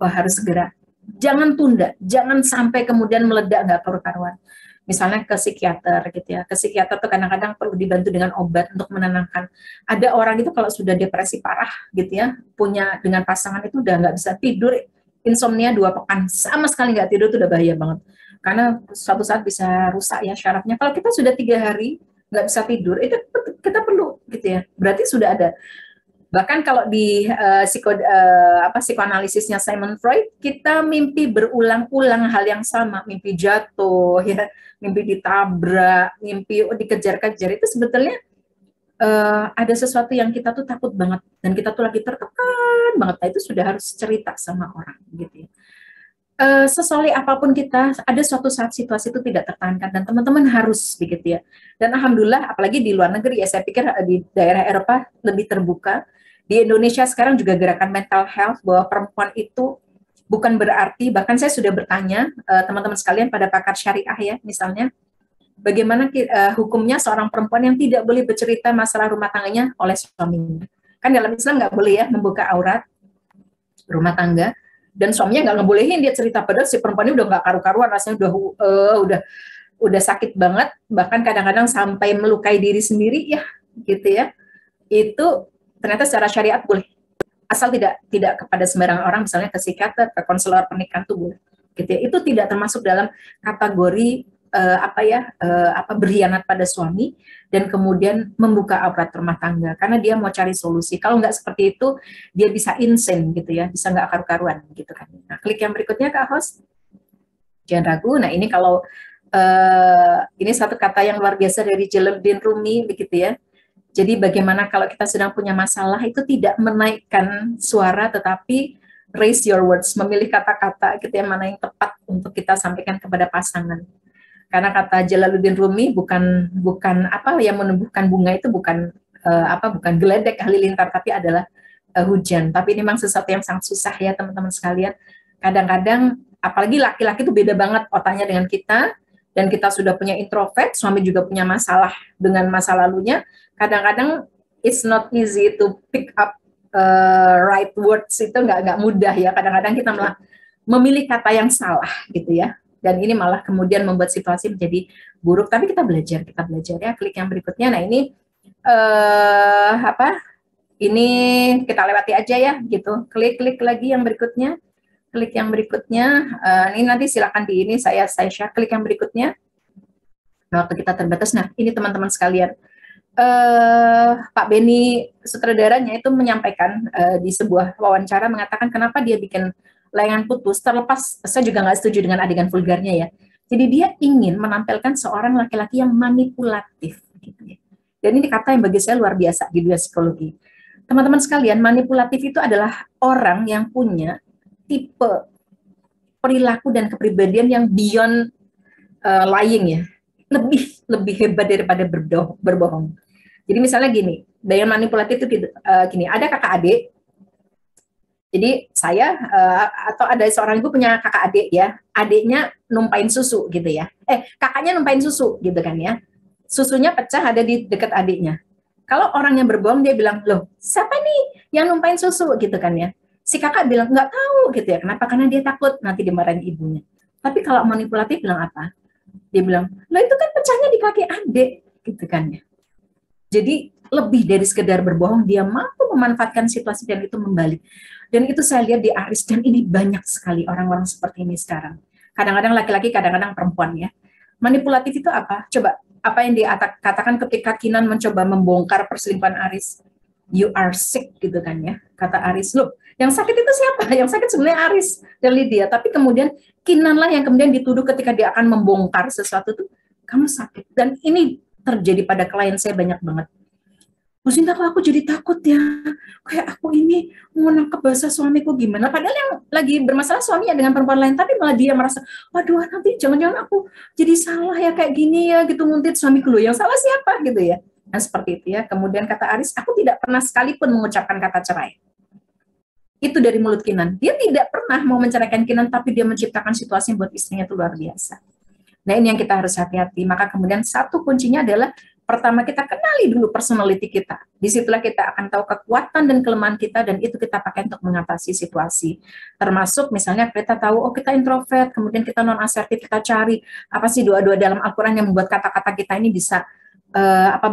Wah, harus segera. Jangan tunda, jangan sampai kemudian meledak nggak karu-karuan. Misalnya ke psikiater gitu ya. Ke psikiater tuh kadang-kadang perlu dibantu dengan obat untuk menenangkan. Ada orang itu kalau sudah depresi parah gitu ya, punya dengan pasangan itu udah nggak bisa tidur, insomnia 2 pekan, sama sekali nggak tidur, itu udah bahaya banget. Karena suatu saat bisa rusak ya syarafnya. Kalau kita sudah 3 hari nggak bisa tidur, itu kita perlu gitu ya. Berarti sudah ada. Bahkan kalau di psikoanalisisnya Sigmund Freud, kita mimpi berulang-ulang hal yang sama, mimpi jatuh, ya, mimpi ditabrak, mimpi dikejar-kejar, itu sebetulnya ada sesuatu yang kita tuh takut banget, dan kita tuh lagi tertekan banget. Nah, itu sudah harus cerita sama orang, gitu ya. Sesoleh apapun kita, ada suatu saat situasi itu tidak tertahankan, dan teman-teman harus begitu ya. Dan alhamdulillah, apalagi di luar negeri ya, saya pikir di daerah Eropa lebih terbuka. Di Indonesia sekarang juga gerakan mental health, bahwa perempuan itu bukan berarti, bahkan saya sudah bertanya teman-teman sekalian pada pakar syariah ya, misalnya, bagaimana hukumnya seorang perempuan yang tidak boleh bercerita masalah rumah tangganya oleh suaminya. Kan dalam Islam nggak boleh ya membuka aurat rumah tangga, dan suaminya nggak ngebolehin dia cerita, padahal si perempuan ini udah nggak karu-karuan, rasanya udah sakit banget, bahkan kadang-kadang sampai melukai diri sendiri ya, gitu ya. Itu ternyata secara syariat boleh, asal tidak kepada sembarangan orang, misalnya ke psikiater, ke konselor pernikahan tuh boleh, gitu ya. Itu tidak termasuk dalam kategori berkhianat pada suami dan kemudian membuka aurat rumah tangga karena dia mau cari solusi. Kalau nggak seperti itu, dia bisa insane gitu ya, bisa nggak karu-karuan gitu kan. Nah, klik yang berikutnya Kak Host, jangan ragu. Nah ini kalau ini satu kata yang luar biasa dari Jalaluddin Rumi begitu ya. Jadi bagaimana kalau kita sedang punya masalah, itu tidak menaikkan suara, tetapi raise your words, memilih kata-kata gitu ya, mana yang tepat untuk kita sampaikan kepada pasangan. Karena kata Jalaluddin Rumi, bukan yang menumbuhkan bunga itu bukan bukan geledek halilintar, tapi adalah hujan. Tapi ini memang sesuatu yang sangat susah ya teman-teman sekalian. Kadang-kadang apalagi laki-laki itu beda banget otaknya dengan kita, dan kita sudah punya introvert, suami juga punya masalah dengan masa lalunya. Kadang-kadang it's not easy to pick up right words, itu nggak mudah ya. Kadang-kadang kita malah memilih kata yang salah gitu ya. Dan ini malah kemudian membuat situasi menjadi buruk. Tapi kita belajar ya. Klik yang berikutnya. Nah ini ini kita lewati aja ya gitu. Klik lagi yang berikutnya. Klik yang berikutnya. Ini nanti silakan di ini saya share. Klik yang berikutnya. Nah, waktu kita terbatas. Nah ini teman-teman sekalian. Pak Beni sutradaranya itu menyampaikan di sebuah wawancara, mengatakan kenapa dia bikin layangan putus, terlepas saya juga nggak setuju dengan adegan vulgarnya ya. Jadi dia ingin menampilkan seorang laki-laki yang manipulatif gitu ya. Dan ini kata yang bagi saya luar biasa di dunia psikologi. Teman-teman sekalian, manipulatif itu adalah orang yang punya tipe perilaku dan kepribadian yang beyond lying ya. Lebih hebat daripada berbohong. Jadi misalnya gini, daya manipulatif itu gini, ada kakak adik. Jadi saya atau ada seorang ibu punya kakak adik ya, adiknya numpain susu gitu ya. Kakaknya numpain susu gitu kan ya. Susunya pecah ada di dekat adiknya. Kalau orang yang berbohong dia bilang, "Loh, siapa nih yang numpain susu?" gitu kan ya. Si kakak bilang, "Nggak tahu," gitu ya. Kenapa? Karena dia takut nanti dimarahin ibunya. Tapi kalau manipulatif bilang apa? Dia bilang, "Loh, itu kan pecahnya di kaki adik," gitu kan ya. Jadi lebih dari sekedar berbohong, dia mampu memanfaatkan situasi dan itu membalik. Dan itu saya lihat di Aris, dan ini banyak sekali orang-orang seperti ini sekarang. Kadang-kadang laki-laki, kadang-kadang perempuan ya. Manipulatif itu apa? Coba apa yang dikatakan ketika Kinan mencoba membongkar perselingkuhan Aris. You are sick gitu kan ya, kata Aris. Loh, yang sakit itu siapa? Yang sakit sebenarnya Aris dan Lydia. Tapi kemudian Kinan lah yang kemudian dituduh ketika dia akan membongkar sesuatu tuh, kamu sakit. Dan ini terjadi pada klien saya banyak banget. Bu Sinta, kok aku jadi takut ya? Kayak aku ini mau nangkep bahasa suamiku gimana? Padahal yang lagi bermasalah suaminya dengan perempuan lain, tapi malah dia merasa, waduh nanti jangan-jangan aku jadi salah ya kayak gini ya, gitu nguntit suamiku loh. Yang salah siapa gitu ya? Nah seperti itu ya. Kemudian kata Aris, aku tidak pernah sekalipun mengucapkan kata cerai. Itu dari mulut Kinan. Dia tidak pernah mau menceraikan Kinan, tapi dia menciptakan situasi yang buat istrinya itu luar biasa. Nah ini yang kita harus hati-hati. Maka kemudian satu kuncinya adalah pertama kita kenali dulu personality kita. Disitulah kita akan tahu kekuatan dan kelemahan kita, dan itu kita pakai untuk mengatasi situasi. Termasuk misalnya kita tahu, oh kita introvert, kemudian kita non-asertif, kita cari apa sih doa-doa dalam Al-Quran yang membuat kata-kata kita ini bisa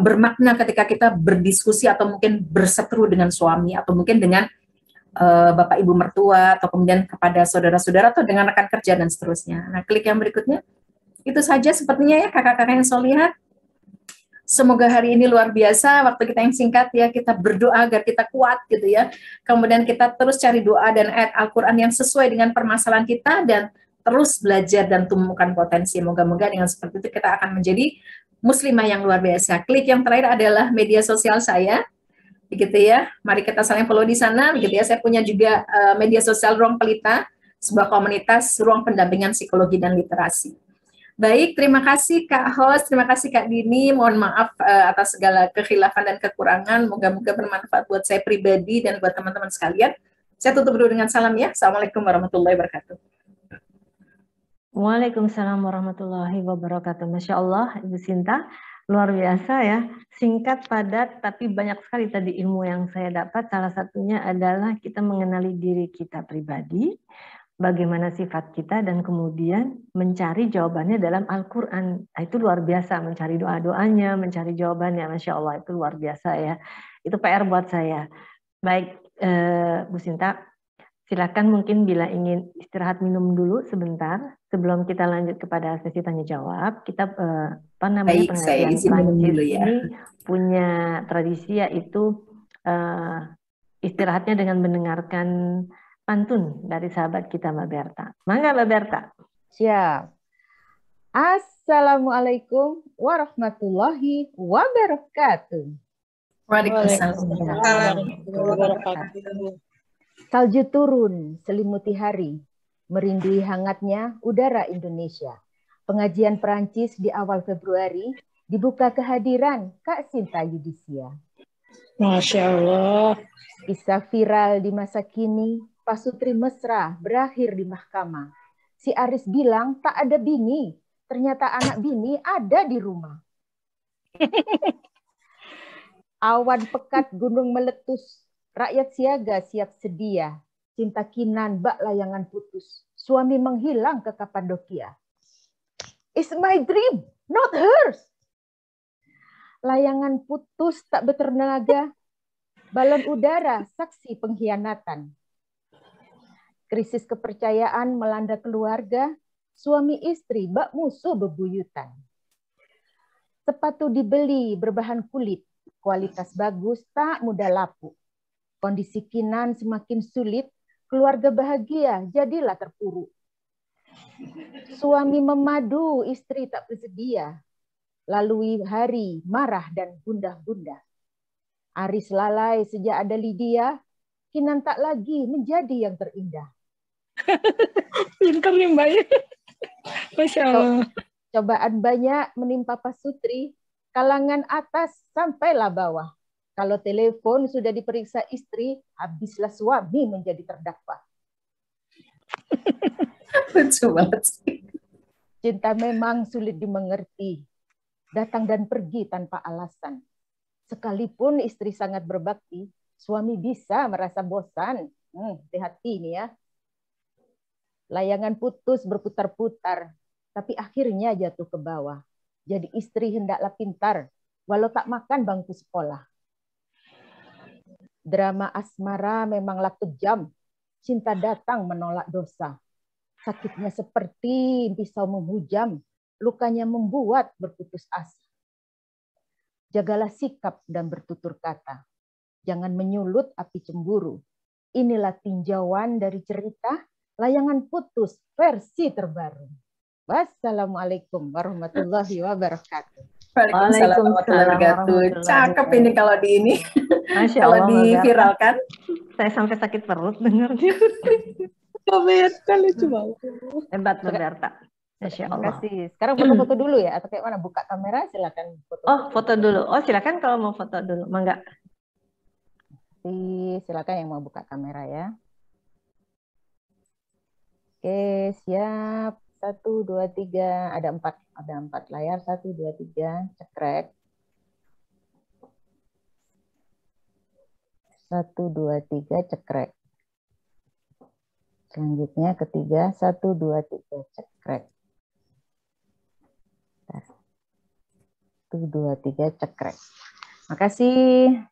bermakna ketika kita berdiskusi atau mungkin berseteru dengan suami, atau mungkin dengan bapak ibu mertua, atau kemudian kepada saudara-saudara, atau dengan rekan kerja, dan seterusnya. Nah klik yang berikutnya. Itu saja sepertinya ya kakak-kakak yang saya lihat. Semoga hari ini luar biasa, waktu kita yang singkat ya, kita berdoa agar kita kuat gitu ya. Kemudian kita terus cari doa dan ayat Al-Quran yang sesuai dengan permasalahan kita, dan terus belajar dan tumbuhkan potensi. Moga-moga dengan seperti itu kita akan menjadi muslimah yang luar biasa. Klik yang terakhir adalah media sosial saya, begitu ya. Mari kita saling follow di sana, begitu ya. Saya punya juga media sosial Ruang Pelita, sebuah komunitas ruang pendampingan psikologi dan literasi. Baik, terima kasih Kak Host, terima kasih Kak Dini. Mohon maaf atas segala kekhilafan dan kekurangan. Moga-moga bermanfaat buat saya pribadi dan buat teman-teman sekalian. Saya tutup dulu dengan salam ya. Assalamualaikum warahmatullahi wabarakatuh. Waalaikumsalam warahmatullahi wabarakatuh. Masya Allah, Ibu Sinta, luar biasa ya. Singkat, padat, tapi banyak sekali tadi ilmu yang saya dapat. Salah satunya adalah kita mengenali diri kita pribadi, bagaimana sifat kita, dan kemudian mencari jawabannya dalam Al-Quran. Itu luar biasa, mencari doa-doanya, mencari jawabannya. Masya Allah, itu luar biasa ya. Itu PR buat saya. Baik, Bu Sinta, silakan mungkin bila ingin istirahat minum dulu sebentar, sebelum kita lanjut kepada sesi tanya-jawab. Kita, Baik, saya izin minum dulu ya. Ini punya tradisi, yaitu istirahatnya dengan mendengarkan pantun dari sahabat kita Mbak Berta. Mangga Mbak Berta. Siap. Assalamualaikum warahmatullahi wabarakatuh. Waalaikumsalam. Salju turun, selimuti hari, merindui hangatnya udara Indonesia. Pengajian Perancis di awal Februari, dibuka kehadiran Kak Sinta Yudisia. Masya Allah. Kisah viral di masa kini, Pasutri mesra berakhir di mahkamah. Si Aris bilang tak ada bini, ternyata anak bini ada di rumah. Awan pekat gunung meletus, rakyat siaga siap sedia. Cinta Kinan bak layangan putus, suami menghilang ke Kapadokia. It's my dream, not hers. Layangan putus tak bertenaga, balon udara saksi pengkhianatan. Krisis kepercayaan melanda keluarga, suami istri bak musuh bebuyutan. Sepatu dibeli berbahan kulit, kualitas bagus tak mudah lapuk. Kondisi Kinan semakin sulit, keluarga bahagia jadilah terpuruk. Suami memadu, istri tak bersedia. Lalui hari marah dan gundah-gundah. Aris lalai sejak ada Lydia, Kinan tak lagi menjadi yang terindah. Pintar nih Mbak. Masya Allah. Cobaan banyak menimpa Pasutri, kalangan atas sampailah bawah. Kalau telepon sudah diperiksa istri, habislah suami menjadi terdakwa. Lucu banget sih. Cinta memang sulit dimengerti, datang dan pergi tanpa alasan. Sekalipun istri sangat berbakti, suami bisa merasa bosan. Hati-hati ini ya. Layangan putus berputar-putar, tapi akhirnya jatuh ke bawah. Jadi istri hendaklah pintar, walau tak makan bangku sekolah. Drama asmara memanglah kejam, cinta datang menolak dosa. Sakitnya seperti pisau menghujam, lukanya membuat berputus asa. Jagalah sikap dan bertutur kata. Jangan menyulut api cemburu. Inilah tinjauan dari cerita Layangan Putus versi terbaru. Wassalamualaikum warahmatullahi wabarakatuh. Waalaikumsalam warahmatullahi wabarakatuh. Cakep ini kalau di ini. Masya kalau Allah, diviralkan. Saya sampai sakit perut dengarnya. Roberta lucu banget. Hebat Roberta. Masya Terima Allah. kasih. Sekarang foto-foto dulu ya, atau kayak mana? Buka kamera, silakan foto. Oh, foto dulu. Oh, silakan kalau mau foto dulu. Mangga. Silakan yang mau buka kamera ya. Oke, siap. 1, 2, 3. Ada 4 layar. 1, 2, 3. Cekrek. 1, 2, 3. Cekrek. Selanjutnya ketiga. 1, 2, 3. Cekrek. 1, 2, 3. Cekrek. Makasih.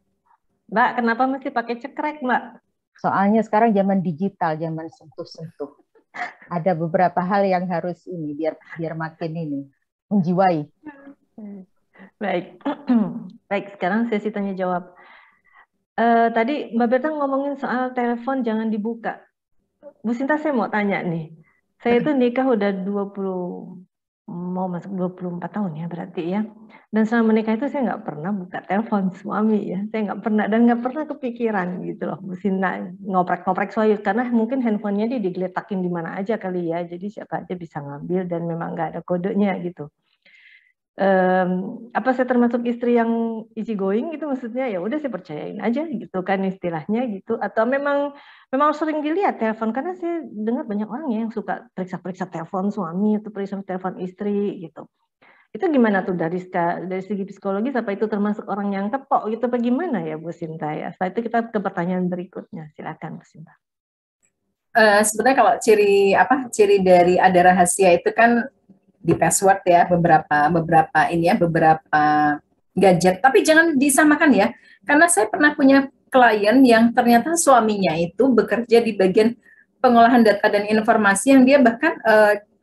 Mbak, kenapa mesti pakai cekrek, Mbak? Soalnya sekarang zaman digital, zaman sentuh-sentuh. Ada beberapa hal yang harus ini biar makin ini menjiwai. Baik. Baik, sekarang sesi tanya jawab. Tadi Mbak Berta ngomongin soal telepon jangan dibuka. Bu Sinta, saya mau tanya nih. Saya itu nikah udah 24 tahun ya berarti ya. Dan selama menikah itu saya nggak pernah buka telepon suami ya. Saya nggak pernah dan nggak pernah kepikiran gitu loh Bu Sinta ngoprek-ngoprek suami karena mungkin handphonenya dia digeletakin di mana aja kali ya. Jadi siapa aja bisa ngambil dan memang nggak ada kodenya gitu. Apa saya termasuk istri yang easy going gitu, maksudnya ya udah saya percayain aja gitu kan istilahnya gitu, atau memang sering dilihat telepon karena saya dengar banyak orang ya yang suka periksa telepon suami atau periksa telepon istri gitu. Itu gimana tuh dari segi psikologis, apa itu termasuk orang yang kepok gitu apa gimana ya Bu Sinta ya? Setelah itu kita ke pertanyaan berikutnya, silakan Bu Sinta. Sebenarnya kalau ciri dari ada rahasia itu kan di password ya, beberapa gadget, tapi jangan disamakan ya, karena saya pernah punya klien yang ternyata suaminya itu bekerja di bagian pengolahan data dan informasi yang dia bahkan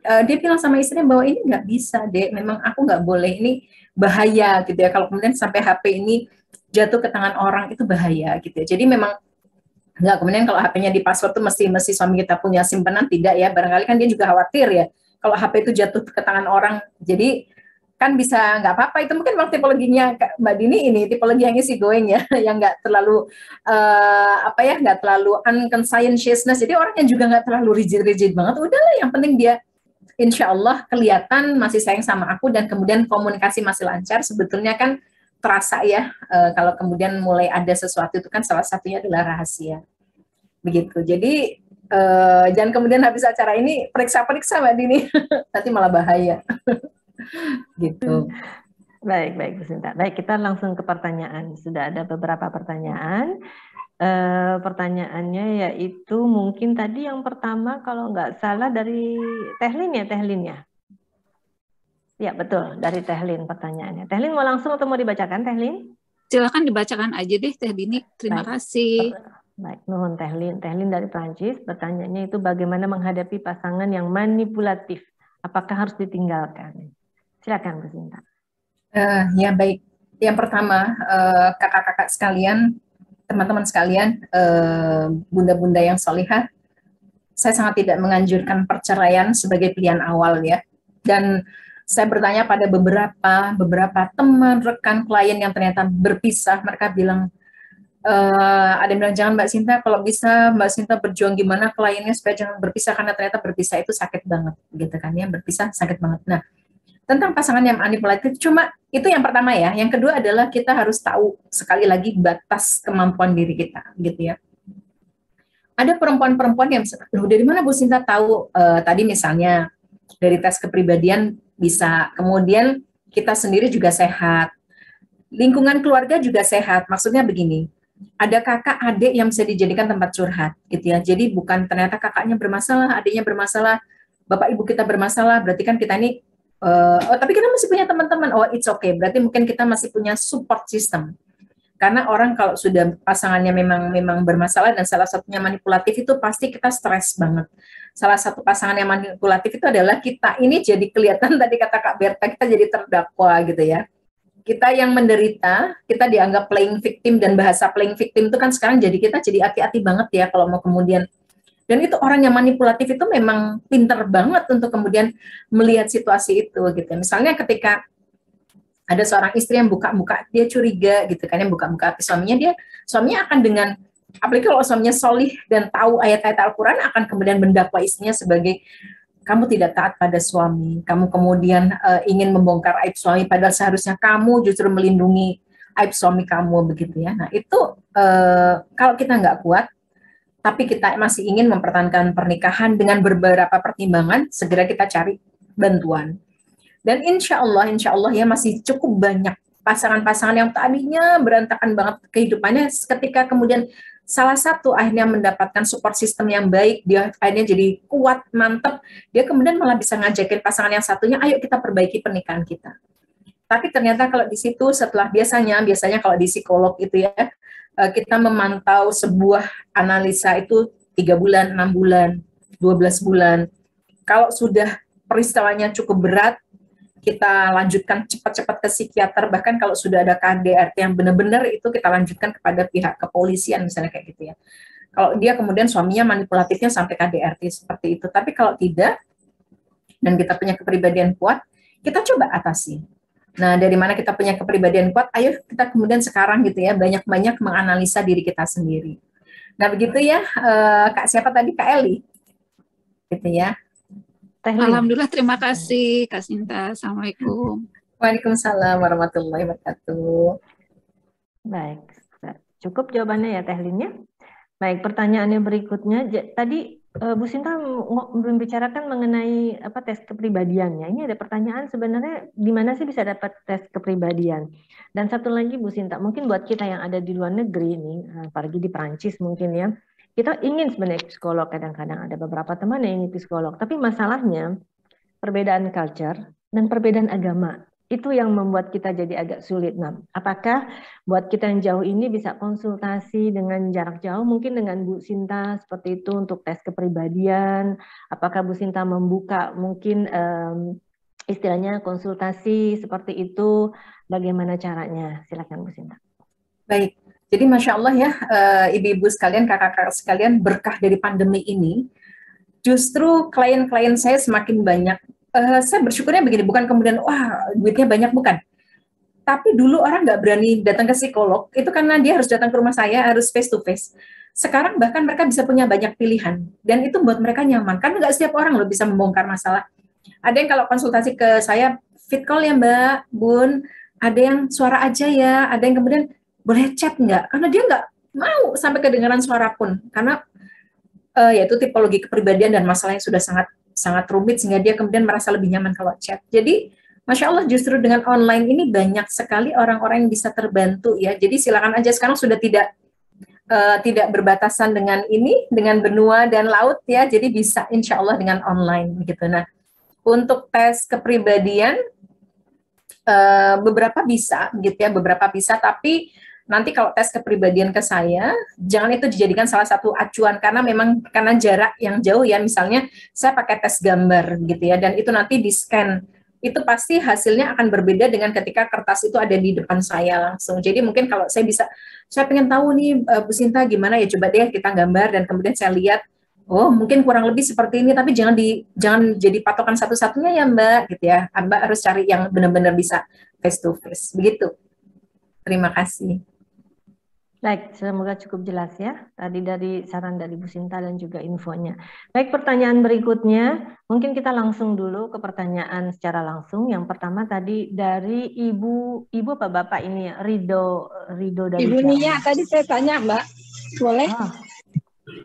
dia bilang sama istrinya bahwa ini nggak bisa deh, memang aku nggak boleh, ini bahaya gitu ya, kalau kemudian sampai HP ini jatuh ke tangan orang itu bahaya gitu ya. Jadi memang nggak, kemudian kalau HP-nya di password tuh mesti suami kita punya simpanan, tidak ya, barangkali kan dia juga khawatir ya kalau HP itu jatuh ke tangan orang, jadi kan bisa nggak apa-apa. Itu mungkin memang tipologinya Mbak Dini ini tipologi yang easy going ya, yang nggak terlalu nggak terlalu unconscientiousness, jadi orang yang juga nggak terlalu rigid banget, udahlah yang penting dia insya Allah kelihatan masih sayang sama aku dan kemudian komunikasi masih lancar. Sebetulnya kan terasa ya kalau kemudian mulai ada sesuatu itu kan salah satunya adalah rahasia begitu. Jadi jangan kemudian habis acara ini periksa-periksa Mbak Dini, nanti malah bahaya. Gitu. Baik Bu Sinta. Baik, kita langsung ke pertanyaan. Sudah ada beberapa pertanyaan. Pertanyaannya yaitu mungkin tadi yang pertama kalau nggak salah dari Tehlin ya? Ya betul, dari Tehlin pertanyaannya. Tehlin mau langsung atau mau dibacakan Tehlin? Silakan dibacakan aja deh Teh Dini. Terima kasih. Baik, nuhun Tehlin. Tehlin dari Prancis, pertanyaannya itu bagaimana menghadapi pasangan yang manipulatif? Apakah harus ditinggalkan? Silakan Bu Sinta. Ya baik. Yang pertama, kakak-kakak sekalian, teman-teman sekalian, bunda-bunda yang solihah, saya sangat tidak menganjurkan perceraian sebagai pilihan awal ya. Dan saya bertanya pada beberapa teman, rekan, klien yang ternyata berpisah, mereka bilang, ada yang bilang jangan Mbak Sinta, kalau bisa Mbak Sinta berjuang gimana kliennya supaya jangan berpisah, karena ternyata berpisah itu sakit banget gitu kan ya, berpisah sakit banget. Nah, tentang pasangan yang manipulatif, cuma itu yang pertama ya. Yang kedua adalah kita harus tahu sekali lagi batas kemampuan diri kita gitu ya. Ada perempuan-perempuan yang dari mana Bu Sinta tahu tadi misalnya dari tes kepribadian bisa, kemudian kita sendiri juga sehat, lingkungan keluarga juga sehat. Maksudnya begini, ada kakak adik yang bisa dijadikan tempat curhat gitu ya. Jadi bukan ternyata kakaknya bermasalah, adiknya bermasalah, bapak ibu kita bermasalah, berarti kan kita ini tapi kita masih punya teman-teman, oh it's okay, berarti mungkin kita masih punya support system. Karena orang kalau sudah pasangannya memang bermasalah dan salah satunya manipulatif, itu pasti kita stres banget. Salah satu pasangan yang manipulatif itu adalah kita ini jadi kelihatan, tadi kata Kak Berta, kita jadi terdakwa gitu ya. kita yang menderita, kita dianggap playing victim, dan bahasa playing victim itu kan sekarang kita jadi hati-hati banget ya kalau mau kemudian. Dan itu orang yang manipulatif itu memang pinter banget untuk kemudian melihat situasi itu gitu. Misalnya ketika ada seorang istri yang buka-buka, dia curiga gitu kan, yang buka-buka suaminya akan dengan, apalagi kalau suaminya solih dan tahu ayat-ayat Al-Quran, akan kemudian mendakwa istrinya sebagai, kamu tidak taat pada suami, kamu kemudian ingin membongkar aib suami, padahal seharusnya kamu justru melindungi aib suami kamu, begitu ya. Nah itu kalau kita nggak kuat, tapi kita masih ingin mempertahankan pernikahan dengan beberapa pertimbangan, segera kita cari bantuan. Dan insya Allah ya masih cukup banyak pasangan-pasangan yang tadinya berantakan banget kehidupannya, ketika kemudian salah satu akhirnya mendapatkan support system yang baik, dia akhirnya jadi kuat, mantep, dia kemudian malah bisa ngajakin pasangan yang satunya, ayo kita perbaiki pernikahan kita. Tapi ternyata kalau di situ setelah biasanya kalau di psikolog itu ya, kita memantau sebuah analisa itu 3 bulan, 6 bulan, 12 bulan. Kalau sudah peristiwanya cukup berat, kita lanjutkan cepat-cepat ke psikiater, bahkan kalau sudah ada KDRT yang benar-benar itu kita lanjutkan kepada pihak kepolisian misalnya kayak gitu ya. Kalau dia kemudian suaminya manipulatifnya sampai KDRT seperti itu. Tapi kalau tidak, dan kita punya kepribadian kuat, kita coba atasi. Nah, dari mana kita punya kepribadian kuat, ayo kita kemudian sekarang gitu ya, banyak-banyak menganalisa diri kita sendiri. Nah, begitu ya, Kak siapa tadi? Kak Eli? Gitu ya. Alhamdulillah, terima kasih Kak Sinta. Assalamualaikum. Waalaikumsalam warahmatullahi wabarakatuh. Baik, cukup jawabannya ya Teh Lin ya. Baik, pertanyaannya berikutnya. Tadi Bu Sinta membicarakan mengenai tes kepribadiannya. Ini ada pertanyaan sebenarnya di mana sih bisa dapat tes kepribadian? Dan satu lagi Bu Sinta, mungkin buat kita yang ada di luar negeri ini, apalagi di Perancis mungkin ya, kita ingin sebenarnya psikolog, kadang-kadang ada beberapa teman yang ingin psikolog, tapi masalahnya perbedaan culture dan perbedaan agama. Itu yang membuat kita jadi agak sulit. Nah, apakah buat kita yang jauh ini bisa konsultasi dengan jarak jauh, mungkin dengan Bu Sinta seperti itu untuk tes kepribadian? Apakah Bu Sinta membuka mungkin istilahnya konsultasi seperti itu? Bagaimana caranya? Silakan Bu Sinta. Baik. Jadi Masya Allah ya, ibu-ibu sekalian, kakak-kakak sekalian, berkah dari pandemi ini, justru klien-klien saya semakin banyak. Saya bersyukurnya begini, bukan kemudian, wah duitnya banyak, bukan. Tapi dulu orang nggak berani datang ke psikolog, itu karena dia harus datang ke rumah saya, harus face to face. Sekarang bahkan mereka bisa punya banyak pilihan, dan itu buat mereka nyaman, kan nggak setiap orang loh bisa membongkar masalah. Ada yang kalau konsultasi ke saya, fit call ya Mbak, Bun, ada yang suara aja ya, ada yang kemudian, boleh chat nggak? Karena dia nggak mau sampai kedengaran suara pun, karena yaitu tipologi kepribadian dan masalahnya sudah sangat rumit sehingga dia kemudian merasa lebih nyaman kalau chat. Jadi Masya Allah justru dengan online ini banyak sekali orang-orang yang bisa terbantu ya. Jadi silakan aja, sekarang sudah tidak berbatasan dengan benua dan laut ya. Jadi bisa insya Allah dengan online gitu. Nah, untuk tes kepribadian beberapa bisa gitu ya, beberapa bisa, tapi nanti kalau tes kepribadian ke saya, jangan itu dijadikan salah satu acuan, karena memang karena jarak yang jauh ya, misalnya saya pakai tes gambar gitu ya, dan itu nanti di-scan, itu pasti hasilnya akan berbeda dengan ketika kertas itu ada di depan saya langsung. Jadi mungkin kalau saya pengen tahu nih Bu Sinta gimana ya, coba deh kita gambar, dan kemudian saya lihat, oh mungkin kurang lebih seperti ini, tapi jangan jadi patokan satu-satunya ya Mbak, gitu ya. Mbak harus cari yang benar-benar bisa face to face, begitu. Terima kasih. Baik, semoga cukup jelas ya. Tadi dari saran dari Bu Sinta dan juga infonya. Baik, pertanyaan berikutnya, mungkin kita langsung dulu ke pertanyaan secara langsung. Yang pertama tadi dari Ibu apa Bapak ini ya? Rido dari Ibu Nia, tadi saya tanya Mbak, boleh? Oh,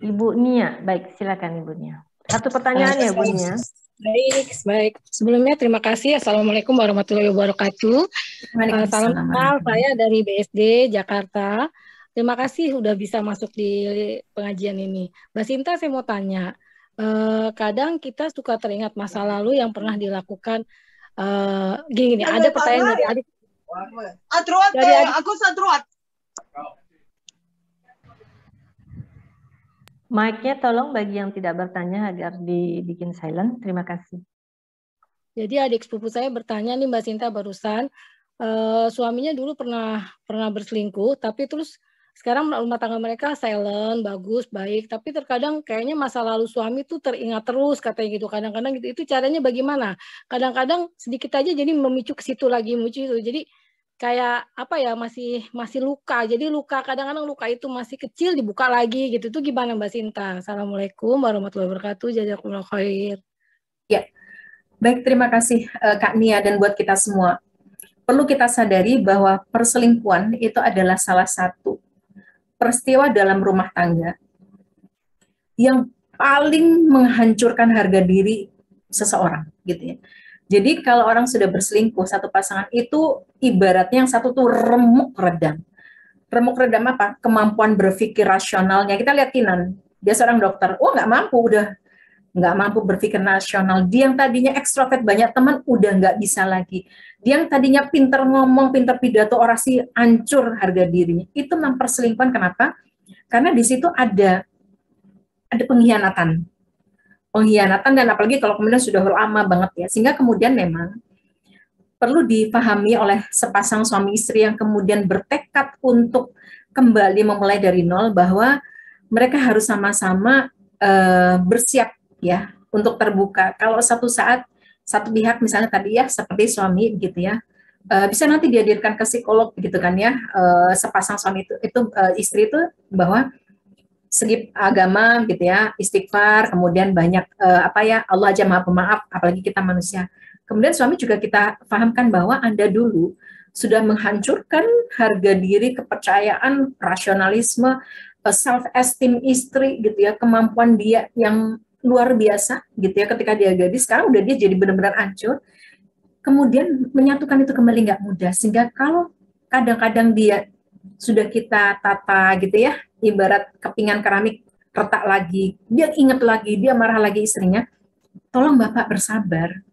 Ibu Nia, baik silakan Ibu Nia. Satu pertanyaan ya Bu Nia. Baik. Sebelumnya terima kasih. Assalamualaikum warahmatullahi wabarakatuh. Salam kenal, saya dari BSD Jakarta. Terima kasih sudah bisa masuk di pengajian ini. Mbak Sinta, saya mau tanya, kadang kita suka teringat masa lalu yang pernah dilakukan. Gini, ada pertanyaan dari adik. Aku satruat. Mic-nya tolong bagi yang tidak bertanya agar dibikin silent. Terima kasih. Jadi adik sepupu saya bertanya nih Mbak Sinta barusan, suaminya dulu pernah berselingkuh, tapi terus sekarang rumah tangga mereka silent, bagus, baik. Tapi terkadang kayaknya masa lalu suami tuh teringat terus katanya gitu. Kadang-kadang gitu. Itu caranya bagaimana? Kadang-kadang sedikit aja jadi memicu ke situ lagi, memicu itu. Jadi kayak apa ya, masih luka. Jadi luka, kadang-kadang luka itu masih kecil dibuka lagi gitu. Itu gimana Mbak Sinta? Assalamualaikum warahmatullahi wabarakatuh. Jazakumullah khair. Ya, baik, terima kasih Kak Nia dan buat kita semua. Perlu kita sadari bahwa perselingkuhan itu adalah salah satu peristiwa dalam rumah tangga yang paling menghancurkan harga diri seseorang, gitu ya. Jadi kalau orang sudah berselingkuh, satu pasangan itu ibaratnya yang satu tuh remuk redam. Remuk redam apa? Kemampuan berpikir rasionalnya. Kita lihat Kinan, dia seorang dokter, nggak mampu, udah nggak mampu berpikir rasional. Dia yang tadinya ekstrovert, banyak teman, udah nggak bisa lagi. Dia yang tadinya pinter ngomong, pinter pidato, orasi, hancur harga dirinya. Itu memang perselingkuhan. Kenapa? Karena di situ ada pengkhianatan. Pengkhianatan, dan apalagi kalau kemudian sudah lama banget ya. Sehingga kemudian memang perlu dipahami oleh sepasang suami istri yang kemudian bertekad untuk kembali memulai dari nol, bahwa mereka harus sama-sama bersiap ya untuk terbuka. Kalau satu saat satu pihak misalnya tadi ya seperti suami gitu ya, bisa nanti dihadirkan ke psikolog gitu kan ya, sepasang suami itu istri itu, bahwa segi agama gitu ya, istighfar, kemudian banyak Allah aja maha pemaaf, apalagi kita manusia. Kemudian suami juga kita pahamkan bahwa Anda dulu sudah menghancurkan harga diri, kepercayaan, rasionalisme, self-esteem istri gitu ya, kemampuan dia yang luar biasa gitu ya ketika dia gadis, sekarang udah dia jadi benar-benar hancur. Kemudian menyatukan itu kembali nggak mudah, sehingga kalau kadang-kadang dia sudah kita tata gitu ya, ibarat kepingan keramik retak lagi, dia ingat lagi, dia marah lagi istrinya, tolong Bapak bersabar.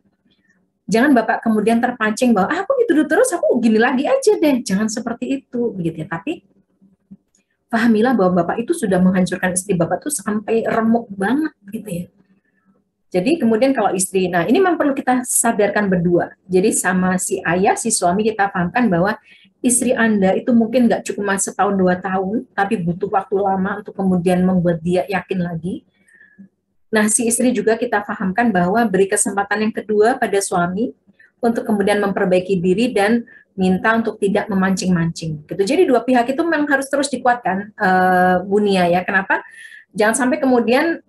Jangan Bapak kemudian terpancing bahwa aku dituduh terus, aku gini lagi aja deh, jangan seperti itu begitu ya. Tapi pahamilah bahwa Bapak itu sudah menghancurkan istri Bapak tuh sampai remuk banget gitu ya. Jadi kemudian kalau istri, nah ini memang perlu kita sadarkan berdua. Jadi sama si ayah, si suami kita pahamkan bahwa istri Anda itu mungkin nggak cuma setahun 2 tahun, tapi butuh waktu lama untuk kemudian membuat dia yakin lagi. Nah si istri juga kita pahamkan bahwa beri kesempatan yang kedua pada suami untuk kemudian memperbaiki diri dan minta untuk tidak memancing-mancing. Gitu. Jadi dua pihak itu memang harus terus dikuatkan, Bu Nia ya. Kenapa? Jangan sampai kemudian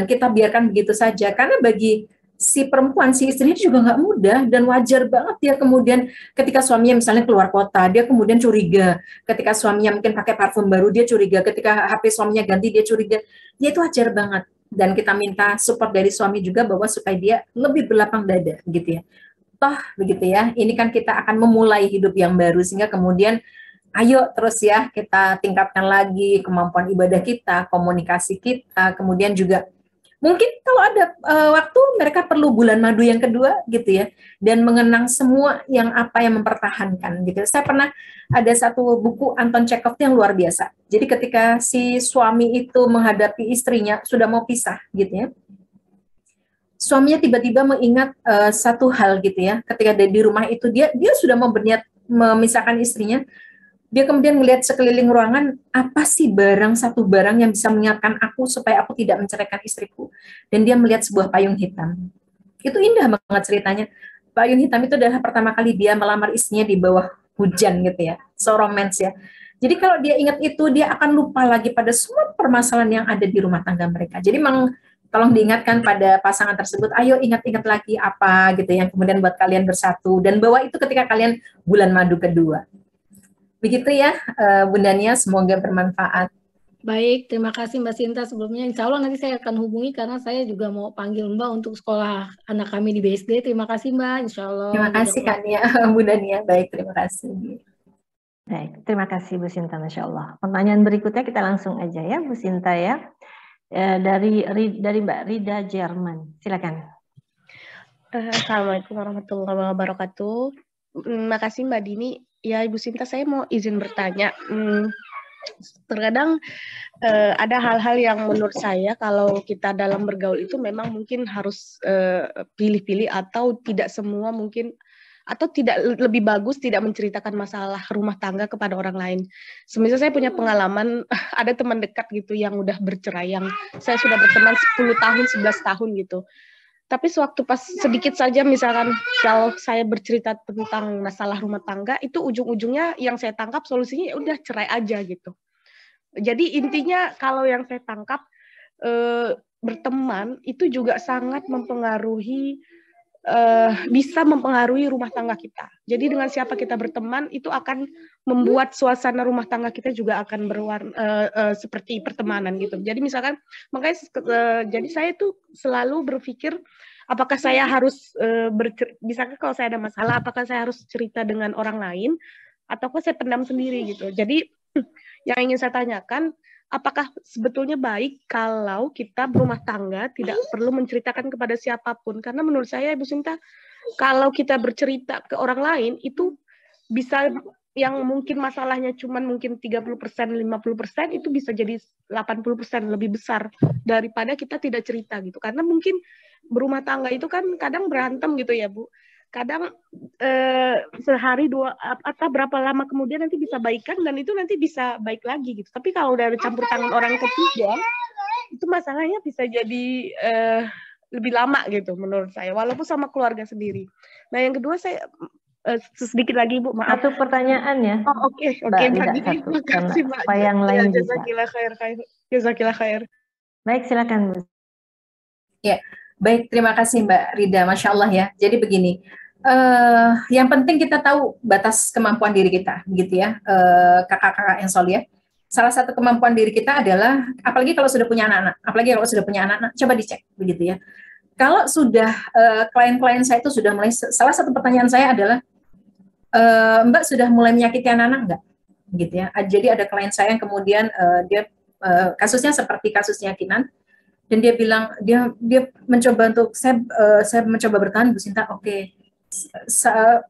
kita biarkan begitu saja. Karena bagi si perempuan, si istri juga nggak mudah, dan wajar banget dia kemudian ketika suaminya misalnya keluar kota, dia kemudian curiga. Ketika suaminya mungkin pakai parfum baru, dia curiga. Ketika HP suaminya ganti, dia curiga. Ya itu wajar banget. Dan kita minta support dari suami juga bahwa supaya dia lebih berlapang dada gitu ya. Toh begitu ya, ini kan kita akan memulai hidup yang baru, sehingga kemudian ayo terus ya kita tingkatkan lagi kemampuan ibadah kita, komunikasi kita, kemudian juga mungkin kalau ada waktu mereka perlu bulan madu yang kedua gitu ya, dan mengenang semua yang mempertahankan gitu. Saya pernah ada satu buku Anton Chekhov yang luar biasa. Jadi ketika si suami itu menghadapi istrinya sudah mau pisah gitu ya, suaminya tiba-tiba mengingat satu hal gitu ya, ketika dia di rumah itu dia sudah mau berniat memisahkan istrinya, dia kemudian melihat sekeliling ruangan, apa sih satu barang yang bisa mengingatkan aku supaya aku tidak menceraikan istriku, dan dia melihat sebuah payung hitam. Itu indah banget ceritanya. Payung hitam itu adalah pertama kali dia melamar istrinya di bawah hujan gitu ya, so romance ya. Jadi kalau dia ingat itu, dia akan lupa lagi pada semua permasalahan yang ada di rumah tangga mereka. Jadi memang tolong diingatkan pada pasangan tersebut, ayo ingat-ingat lagi apa gitu yang kemudian buat kalian bersatu, dan bawa itu ketika kalian bulan madu kedua. Begitu ya Bunda Nia, semoga bermanfaat. Baik, terima kasih Mbak Sinta. Sebelumnya insya Allah nanti saya akan hubungi karena saya juga mau panggil Mbak untuk sekolah anak kami di BSD. Terima kasih Mbak, insya Allah. Terima kasih Kak Nia, Bunda Nia. Baik, terima kasih. Baik, terima kasih Bu Sinta, Masya Allah. Pertanyaan berikutnya kita langsung aja ya Bu Sinta ya. Dari Mbak Rida Jerman, silakan. Assalamualaikum warahmatullahi wabarakatuh. Makasih Mbak Dini. Ya Ibu Sinta, saya mau izin bertanya. Terkadang ada hal-hal yang menurut saya kalau kita dalam bergaul itu memang mungkin harus pilih-pilih, atau tidak semua mungkin atau tidak lebih bagus tidak menceritakan masalah rumah tangga kepada orang lain. Semisal saya punya pengalaman ada teman dekat gitu yang udah bercerai, yang saya sudah berteman 10 tahun, 11 tahun gitu. Tapi sewaktu pas sedikit saja misalkan kalau saya bercerita tentang masalah rumah tangga, itu ujung-ujungnya yang saya tangkap solusinya ya udah cerai aja gitu. Jadi intinya kalau yang saya tangkap berteman itu juga sangat mempengaruhi, bisa mempengaruhi rumah tangga kita. Jadi dengan siapa kita berteman itu akan membuat suasana rumah tangga kita juga akan berwarna seperti pertemanan gitu. Jadi misalkan makanya jadi saya tuh selalu berpikir apakah saya harus misalkan kalau saya ada masalah apakah saya harus cerita dengan orang lain ataukah saya pendam sendiri gitu. Jadi yang ingin saya tanyakan, apakah sebetulnya baik kalau kita berumah tangga tidak perlu menceritakan kepada siapapun? Karena menurut saya, Ibu Sinta, kalau kita bercerita ke orang lain, itu bisa yang mungkin masalahnya cuma mungkin 30%, 50%, itu bisa jadi 80% lebih besar daripada kita tidak cerita gitu. Karena mungkin berumah tangga itu kan kadang berantem gitu ya, Bu. Kadang sehari dua atau berapa lama kemudian nanti bisa baikan dan itu nanti bisa baik lagi gitu. Tapi kalau udah ada campur tangan orang ketiga, itu masalahnya bisa jadi lebih lama gitu menurut saya, walaupun sama keluarga sendiri. Nah yang kedua saya sedikit lagi Bu, maaf. Satu pertanyaan ya. Oh oke, Mbak Dini. Makasih Mbak. Supaya yang lain bisa. Jazakillah khair. Baik, silakan Bu. Ya, baik, terima kasih Mbak Rida, Masya Allah ya. Jadi begini, yang penting kita tahu batas kemampuan diri kita, gitu ya, kakak-kakak yang soleh. Salah satu kemampuan diri kita adalah, apalagi kalau sudah punya anak-anak, coba dicek, begitu ya. Kalau sudah klien-klien saya itu sudah mulai, salah satu pertanyaan saya adalah, Mbak sudah mulai menyakiti anak-anak enggak? Gitu ya. Jadi ada klien saya yang kemudian dia kasusnya seperti kasusnya Kinan. Dan dia bilang dia mencoba untuk saya mencoba bertahan, Bu Sinta. Oke,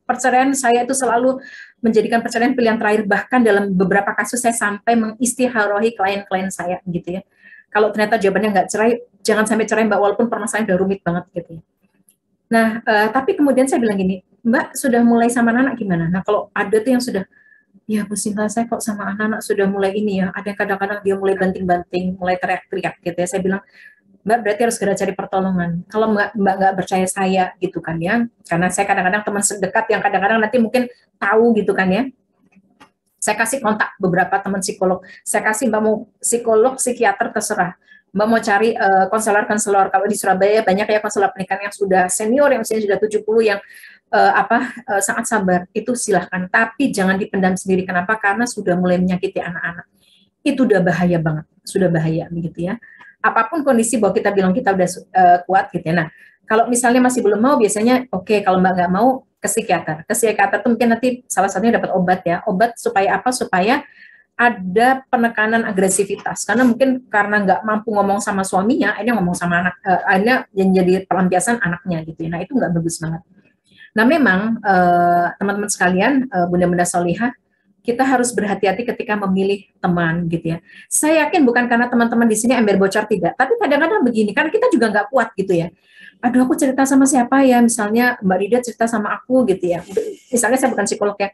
perceraian saya itu selalu menjadikan perceraian pilihan terakhir, bahkan dalam beberapa kasus saya sampai mengistiharohi klien-klien saya gitu ya. Kalau ternyata jawabannya nggak cerai, jangan sampai cerai Mbak, walaupun permasalahan udah rumit banget gitu ya. Nah, tapi kemudian saya bilang gini, Mbak sudah mulai sama anak gimana? Nah kalau ada tuh yang sudah, ya Bu Sinta saya kok sama anak-anak sudah mulai ini ya, ada kadang-kadang dia mulai banting-banting, mulai teriak-teriak gitu ya. Saya bilang, Mbak berarti harus segera cari pertolongan. Kalau Mbak nggak percaya saya gitu kan ya, karena saya kadang-kadang teman sedekat yang kadang-kadang nanti mungkin tahu gitu kan ya. Saya kasih kontak beberapa teman psikolog. Saya kasih Mbak mau psikolog, psikiater terserah. Mbak mau cari konselor-konselor. Kalau di Surabaya banyak ya konselor pernikahan yang sudah senior, yang usianya sudah 70, yang sangat sabar. Itu silahkan. Tapi jangan dipendam sendiri. Kenapa? Karena sudah mulai menyakiti anak-anak. Itu udah bahaya banget. Sudah bahaya begitu ya. Apapun kondisi bahwa kita bilang kita udah kuat gitu ya. Nah, kalau misalnya masih belum mau, biasanya oke, kalau Mbak nggak mau ke psikiater. Ke psikiater itu mungkin nanti salah satunya dapat obat ya. Obat supaya apa? Supaya ada penekanan agresivitas. Karena mungkin karena nggak mampu ngomong sama suaminya, akhirnya ngomong sama anak, akhirnya yang jadi pelampiasan anaknya gitu ya. Nah, itu nggak bagus banget. Nah, memang teman-teman sekalian, bunda-bunda solihah, kita harus berhati-hati ketika memilih teman gitu ya. Saya yakin bukan karena teman-teman di sini ember bocor, tidak, tapi kadang-kadang begini, kan kita juga nggak kuat gitu ya. Aduh, aku cerita sama siapa ya, misalnya Mbak Rida cerita sama aku gitu ya. Misalnya saya bukan psikolog ya.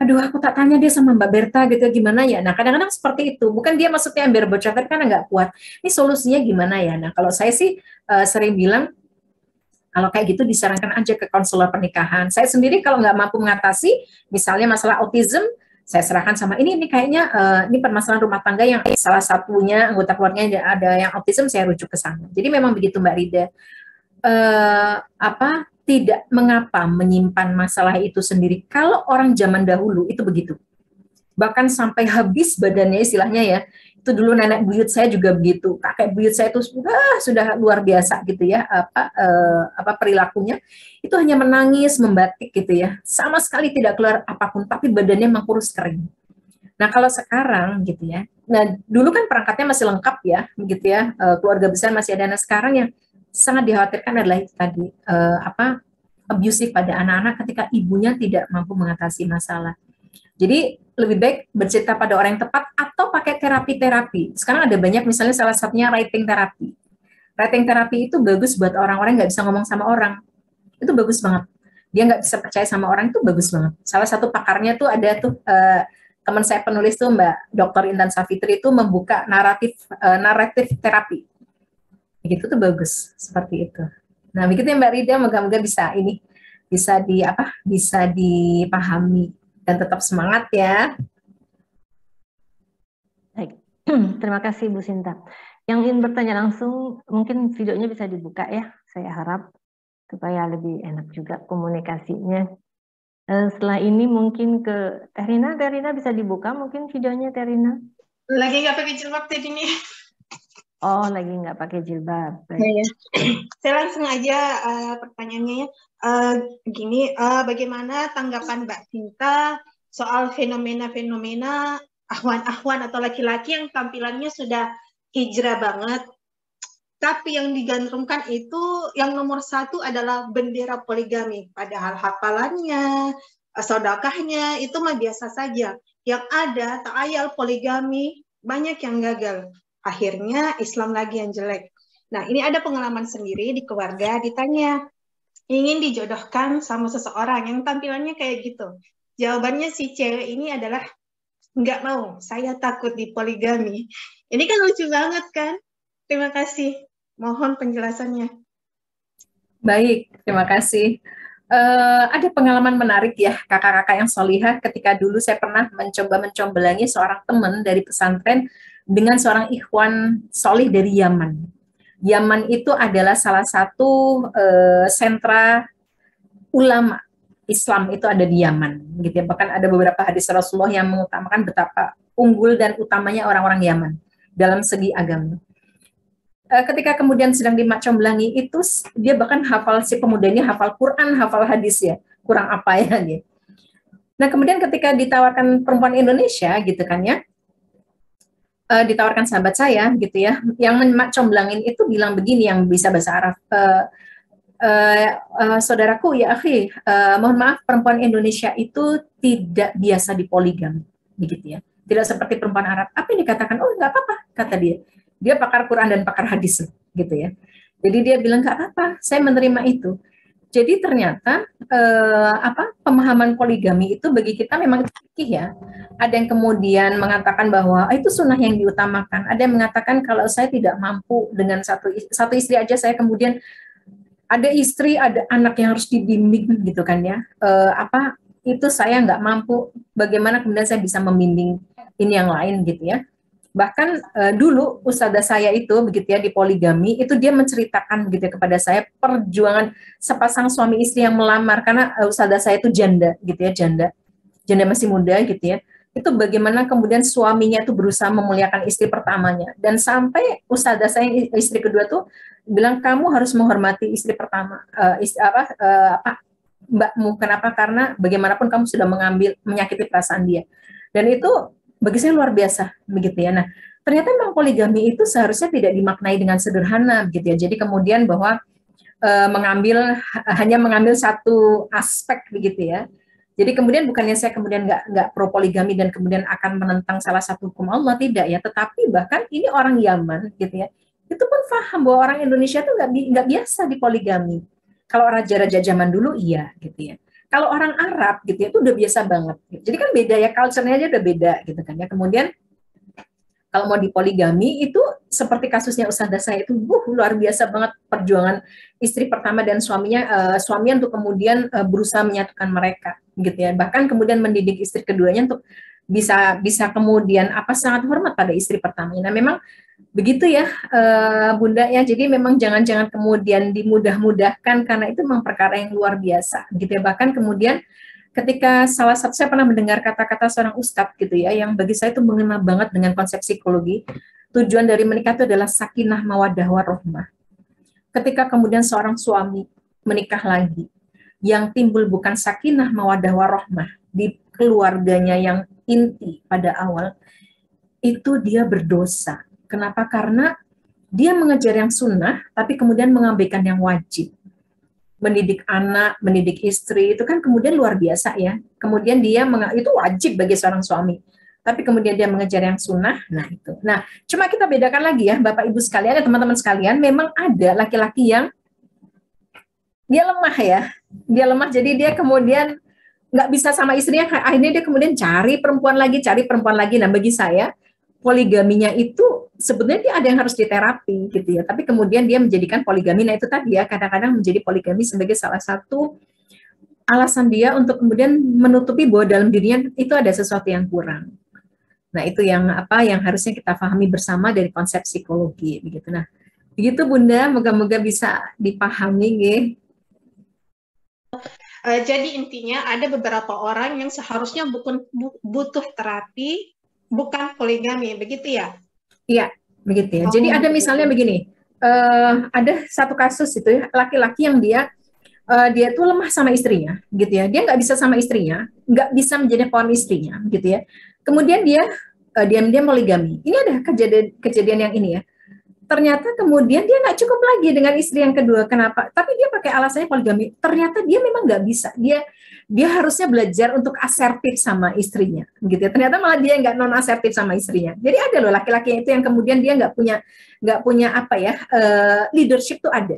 Aduh, aku tak tanya dia sama Mbak Berta gitu, gimana ya. Nah, kadang-kadang seperti itu. Bukan dia maksudnya ember bocor, tapi karena nggak kuat. Ini solusinya gimana ya? Nah, kalau saya sih sering bilang, kalau kayak gitu disarankan aja ke konselor pernikahan. Saya sendiri kalau nggak mampu mengatasi, misalnya masalah autism, saya serahkan sama ini kayaknya ini permasalahan rumah tangga yang salah satunya anggota keluarganya ada yang autism, saya rujuk ke sana. Jadi memang begitu Mbak Rida. Tidak mengapa menyimpan masalah itu sendiri. Kalau orang zaman dahulu itu begitu. Bahkan sampai habis badannya istilahnya ya. Itu dulu nenek buyut saya juga begitu, kakek buyut saya itu sudah luar biasa gitu ya, perilakunya itu hanya menangis, membatik gitu ya, sama sekali tidak keluar apapun, tapi badannya memang kurus kering. Nah kalau sekarang gitu ya, nah dulu kan perangkatnya masih lengkap ya, begitu ya, keluarga besar masih ada. Nah sekarang yang sangat dikhawatirkan adalah tadi abusive pada anak-anak ketika ibunya tidak mampu mengatasi masalah. Jadi lebih baik bercerita pada orang yang tepat atau pakai terapi-terapi. Sekarang ada banyak, misalnya salah satunya writing terapi. Writing terapi itu bagus buat orang-orang yang nggak bisa ngomong sama orang. Itu bagus banget. dia nggak bisa percaya sama orang, itu bagus banget. Salah satu pakarnya tuh ada tuh teman saya penulis tuh Mbak Dr. Intan Savitri itu membuka naratif terapi. Begitu tuh bagus seperti itu. Nah, begitu ya Mbak Rida, moga-moga bisa dipahami dan tetap semangat ya. Baik. Terima kasih Bu Sinta. Yang ingin bertanya langsung, mungkin videonya bisa dibuka ya, saya harap supaya lebih enak juga komunikasinya. Setelah ini mungkin ke Terina bisa dibuka mungkin videonya Terina. Lagi nggak pakai jilbab tadi nih. Oh, lagi nggak pakai jilbab. Ya. Saya langsung aja pertanyaannya ya. Begini, bagaimana tanggapan Mbak Sinta soal fenomena-fenomena ahwan-ahwan atau laki-laki yang tampilannya sudah hijrah banget, tapi yang digandrungkan itu yang nomor satu adalah bendera poligami, padahal hafalannya, sedekahnya itu mah biasa saja. Yang ada ta'ayal poligami, banyak yang gagal. Akhirnya Islam lagi yang jelek. Nah, ini ada pengalaman sendiri di keluarga, ditanya, ingin dijodohkan sama seseorang yang tampilannya kayak gitu. Jawabannya si cewek ini adalah, nggak mau, saya takut dipoligami. Ini kan lucu banget kan? Terima kasih. Mohon penjelasannya. Baik, terima kasih. Ada pengalaman menarik ya, kakak-kakak yang solihah, ketika dulu saya pernah mencoba mencombelangi seorang teman dari pesantren dengan seorang ikhwan solih dari Yaman. Yaman itu adalah salah satu sentra ulama Islam, itu ada di Yaman, gitu ya. Bahkan ada beberapa hadis Rasulullah yang mengutamakan betapa unggul dan utamanya orang-orang Yaman dalam segi agama. Ketika kemudian sedang dimacombelangi itu, dia bahkan hafal, si pemuda ini hafal Quran, hafal hadis ya, kurang apa ya gitu. Nah kemudian ketika ditawarkan perempuan Indonesia gitu kan ya, ditawarkan sahabat saya gitu ya, yang macomblangin itu bilang begini, yang bisa bahasa Arab, saudaraku ya akhi, mohon maaf, perempuan Indonesia itu tidak biasa dipoligami begitu ya, tidak seperti perempuan Arab. Apa yang dikatakan? Oh nggak apa-apa, kata dia. Dia pakar Quran dan pakar hadis gitu ya. Jadi dia bilang nggak apa-apa, saya menerima itu. Jadi ternyata pemahaman poligami itu bagi kita memang fikih ya. Ada yang kemudian mengatakan bahwa itu sunnah yang diutamakan. Ada yang mengatakan kalau saya tidak mampu dengan satu istri aja, saya kemudian ada istri, ada anak yang harus dibimbing gitu kan ya. Itu saya nggak mampu. Bagaimana kemudian saya bisa membimbing ini yang lain gitu ya. Bahkan dulu ustadzah saya itu begitu ya di poligami, itu dia menceritakan gitu ya kepada saya perjuangan sepasang suami istri yang melamar, karena ustadzah saya itu janda gitu ya, janda masih muda gitu ya. Itu bagaimana kemudian suaminya itu berusaha memuliakan istri pertamanya, dan sampai ustadzah saya istri kedua tuh bilang, kamu harus menghormati istri pertama, mbakmu. Kenapa? Karena bagaimanapun kamu sudah menyakiti perasaan dia. Dan itu bagi saya luar biasa begitu ya. Nah, ternyata memang poligami itu seharusnya tidak dimaknai dengan sederhana gitu ya. Jadi kemudian bahwa hanya mengambil satu aspek begitu ya. Jadi kemudian bukannya saya kemudian nggak pro poligami dan kemudian akan menentang salah satu hukum Allah, tidak ya. Tetapi bahkan ini orang Yaman gitu ya, itu pun paham bahwa orang Indonesia tuh nggak biasa di poligami. Kalau raja-raja zaman dulu iya gitu ya. Kalau orang Arab gitu ya, itu udah biasa banget. Jadi kan beda ya, culture-nya aja udah beda gitu kan ya. Kemudian kalau mau dipoligami itu seperti kasusnya ustadzah saya itu luar biasa banget perjuangan istri pertama dan suaminya untuk kemudian berusaha menyatukan mereka gitu ya. Bahkan kemudian mendidik istri keduanya untuk bisa kemudian sangat hormat pada istri pertamanya. Nah memang begitu ya Bunda ya, jadi memang jangan kemudian dimudah-mudahkan, karena itu memang perkara yang luar biasa gitu ya. Bahkan kemudian ketika saya pernah mendengar kata-kata seorang ustadz gitu ya, yang bagi saya itu mengena banget dengan konsep psikologi. Tujuan dari menikah itu adalah sakinah mawaddah warahmah. Ketika kemudian seorang suami menikah lagi, yang timbul bukan sakinah mawaddah warahmah di keluarganya yang inti pada awal, itu dia berdosa. Kenapa? Karena dia mengejar yang sunnah, tapi kemudian mengabaikan yang wajib. Mendidik anak, mendidik istri, itu kan kemudian luar biasa ya. Kemudian itu wajib bagi seorang suami. Tapi kemudian dia mengejar yang sunnah, nah itu. Nah, cuma kita bedakan lagi ya, Bapak Ibu sekalian, teman-teman sekalian, memang ada laki-laki yang dia lemah ya, dia lemah, jadi dia kemudian nggak bisa sama istrinya, akhirnya dia kemudian cari perempuan lagi. Nah, bagi saya poligaminya itu sebenarnya dia ada yang harus diterapi gitu ya, tapi kemudian dia menjadikan poligami, nah itu tadi ya, kadang-kadang menjadi poligami sebagai salah satu alasan dia untuk kemudian menutupi bahwa dalam dirinya itu ada sesuatu yang kurang. Nah, itu yang harusnya kita pahami bersama dari konsep psikologi begitu. Nah, begitu Bunda, moga-moga bisa dipahami nggih. Jadi intinya ada beberapa orang yang seharusnya butuh terapi, bukan poligami, begitu ya? Iya, begitu ya. Jadi ada misalnya begini, ada satu kasus itu ya, laki-laki yang dia tuh lemah sama istrinya, gitu ya. Dia nggak bisa sama istrinya, nggak bisa menjadi kawan istrinya, gitu ya. Kemudian dia diam-diam poligami. Ini ada kejadian yang ini ya. Ternyata kemudian dia nggak cukup lagi dengan istri yang kedua. Kenapa? Tapi dia pakai alasannya poligami. Ternyata dia memang nggak bisa. Dia harusnya belajar untuk asertif sama istrinya, gitu ya. Ternyata malah dia nggak non asertif sama istrinya. Jadi ada loh laki-laki itu yang kemudian dia nggak punya leadership tuh ada.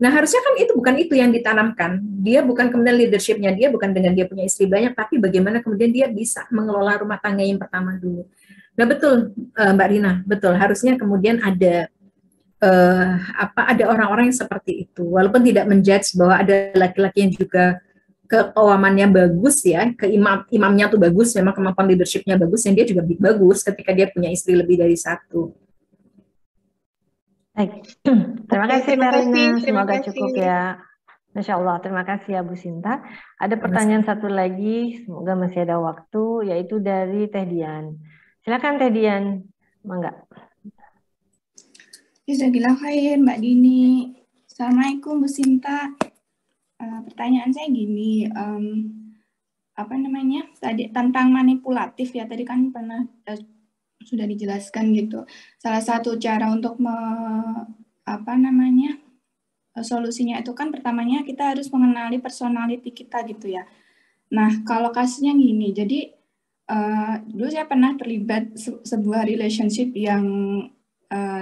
Nah, harusnya kan bukan itu yang ditanamkan. Dia bukan kemudian leadership-nya dia bukan dengan dia punya istri banyak, tapi bagaimana kemudian dia bisa mengelola rumah tangga yang pertama dulu. Nah, betul Mbak Rina, betul. Harusnya kemudian ada orang-orang yang seperti itu. Walaupun tidak menjudge bahwa ada laki-laki yang juga keuamannya bagus ya, imamnya tuh bagus, memang kemampuan leadership-nya bagus, yang dia juga bagus ketika dia punya istri lebih dari satu. Baik, terima kasih Mbak Rina, semoga cukup ya. Masya Allah, terima kasih ya Bu Sinta. Ada pertanyaan satu lagi, semoga masih ada waktu, yaitu dari Teh Dian. Silakan Teh Dian, mangga. Jazakallah khair Mbak Dini. Assalamualaikum Bu Sinta. Pertanyaan saya gini, tadi tentang manipulatif ya, tadi kan pernah sudah dijelaskan gitu. Salah satu cara untuk solusinya itu kan pertamanya kita harus mengenali personality kita gitu ya. Nah, kalau kasusnya gini, jadi dulu saya pernah terlibat sebuah relationship yang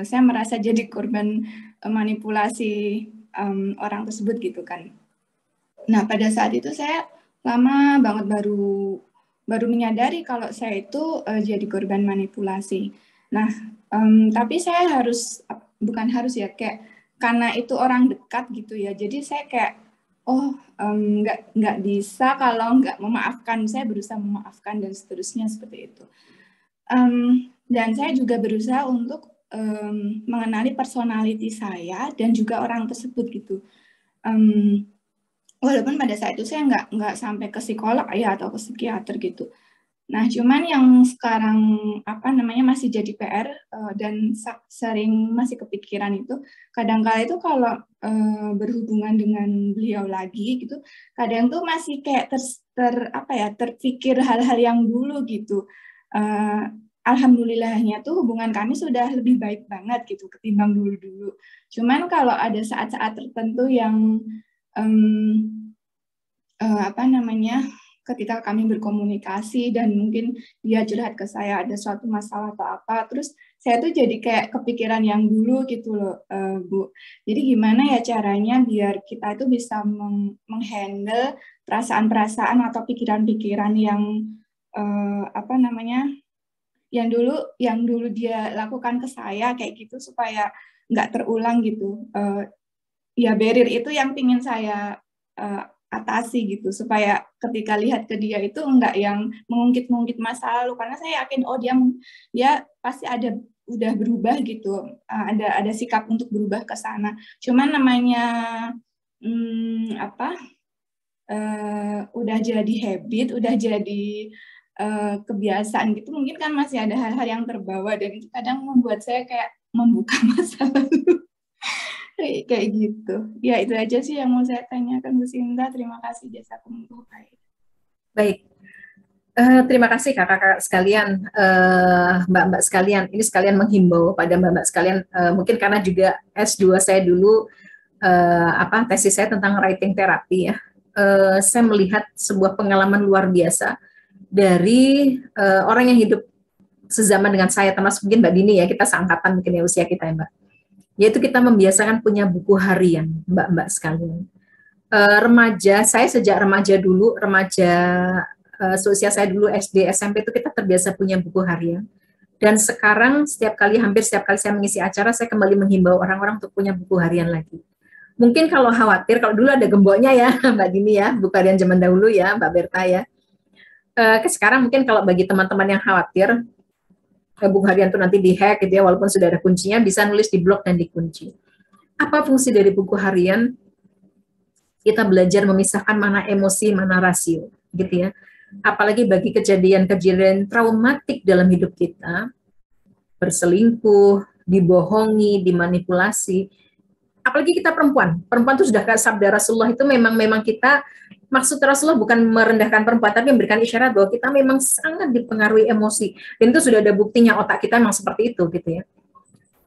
saya merasa jadi korban manipulasi orang tersebut gitu kan. Nah, pada saat itu saya lama banget baru menyadari kalau saya itu jadi korban manipulasi. Nah, tapi saya kayak karena itu orang dekat gitu ya. Jadi saya kayak nggak bisa kalau nggak memaafkan. Saya berusaha memaafkan dan seterusnya seperti itu. Dan saya juga berusaha untuk mengenali personality saya dan juga orang tersebut gitu. Walaupun pada saat itu saya nggak sampai ke psikolog ya atau ke psikiater gitu. Nah, cuman yang sekarang masih jadi PR dan sering masih kepikiran itu, kadang-kala itu kalau berhubungan dengan beliau lagi gitu, kadang tuh masih kayak terpikir hal-hal yang dulu gitu. Alhamdulillahnya tuh hubungan kami sudah lebih baik banget gitu ketimbang dulu-dulu. Cuman kalau ada saat-saat tertentu yang ketika kami berkomunikasi dan mungkin dia curhat ke saya ada suatu masalah atau apa, terus saya tuh jadi kayak kepikiran yang dulu gitu loh, Bu. Jadi gimana ya caranya biar kita itu bisa menghandle perasaan-perasaan atau pikiran-pikiran yang yang dulu dia lakukan ke saya kayak gitu supaya nggak terulang gitu. Ya barrier itu yang ingin saya atasi gitu supaya ketika lihat ke dia itu enggak yang mengungkit-ungkit masa lalu, karena saya yakin dia pasti udah berubah gitu, ada sikap untuk berubah ke sana. Cuman namanya udah jadi habit, udah jadi kebiasaan gitu, mungkin kan masih ada hal-hal yang terbawa dan itu kadang membuat saya kayak membuka masa lalu. Kayak gitu. Ya itu aja sih yang mau saya tanyakan Bu Sinta. Terima kasih jazakumullah khair. Baik. Terima kasih kakak-kakak sekalian, mbak-mbak sekalian. Ini sekalian menghimbau pada mbak-mbak sekalian. Mungkin karena juga S2 saya dulu tesis saya tentang writing therapy ya. Saya melihat sebuah pengalaman luar biasa dari orang yang hidup sezaman dengan saya, termasuk mungkin Mbak Dini ya, kita seangkatan mungkin ya usia kita ya Mbak. Yaitu kita membiasakan punya buku harian, mbak-mbak sekalian. remaja, saya sejak remaja dulu, seusia saya dulu SD, SMP itu kita terbiasa punya buku harian. Dan sekarang hampir setiap kali saya mengisi acara, saya kembali menghimbau orang-orang untuk punya buku harian lagi. Mungkin kalau khawatir, kalau dulu ada gemboknya ya, Mbak Dini ya, buku harian zaman dahulu ya, Mbak Berta ya. Sekarang mungkin kalau bagi teman-teman yang khawatir, buku harian itu nanti dihack gitu ya, walaupun sudah ada kuncinya, bisa nulis di blog dan dikunci. Apa fungsi dari buku harian? Kita belajar memisahkan mana emosi, mana rasio, gitu ya. Apalagi bagi kejadian-kejadian traumatik dalam hidup kita, berselingkuh, dibohongi, dimanipulasi. Apalagi kita perempuan itu sudah sabda Rasulullah itu memang kita, maksud Rasulullah bukan merendahkan perempuan, tapi memberikan isyarat bahwa kita memang sangat dipengaruhi emosi, dan itu sudah ada buktinya, otak kita memang seperti itu, gitu ya.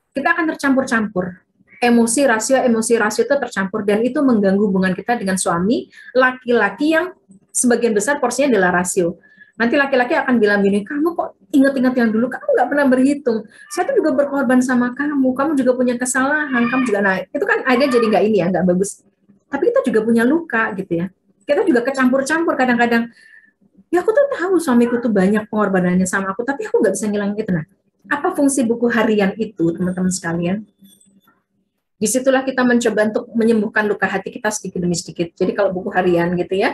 Kita akan tercampur-campur. Emosi rasio itu tercampur, dan itu mengganggu hubungan kita dengan suami, laki-laki yang sebagian besar porsinya adalah rasio. Nanti laki-laki akan bilang gini, kamu kok ingat-ingat yang dulu, kamu nggak pernah berhitung, saya tuh juga berkorban sama kamu juga punya kesalahan, kamu juga, nah itu kan ada jadi nggak ini ya, nggak bagus. Tapi kita juga punya luka gitu ya, kita juga kecampur-campur kadang-kadang, ya aku tuh tahu suamiku tuh banyak pengorbanannya sama aku, tapi aku nggak bisa ngilangin itu. Nah, apa fungsi buku harian itu, teman-teman sekalian? Disitulah kita mencoba untuk menyembuhkan luka hati kita sedikit demi sedikit. Jadi kalau buku harian gitu ya,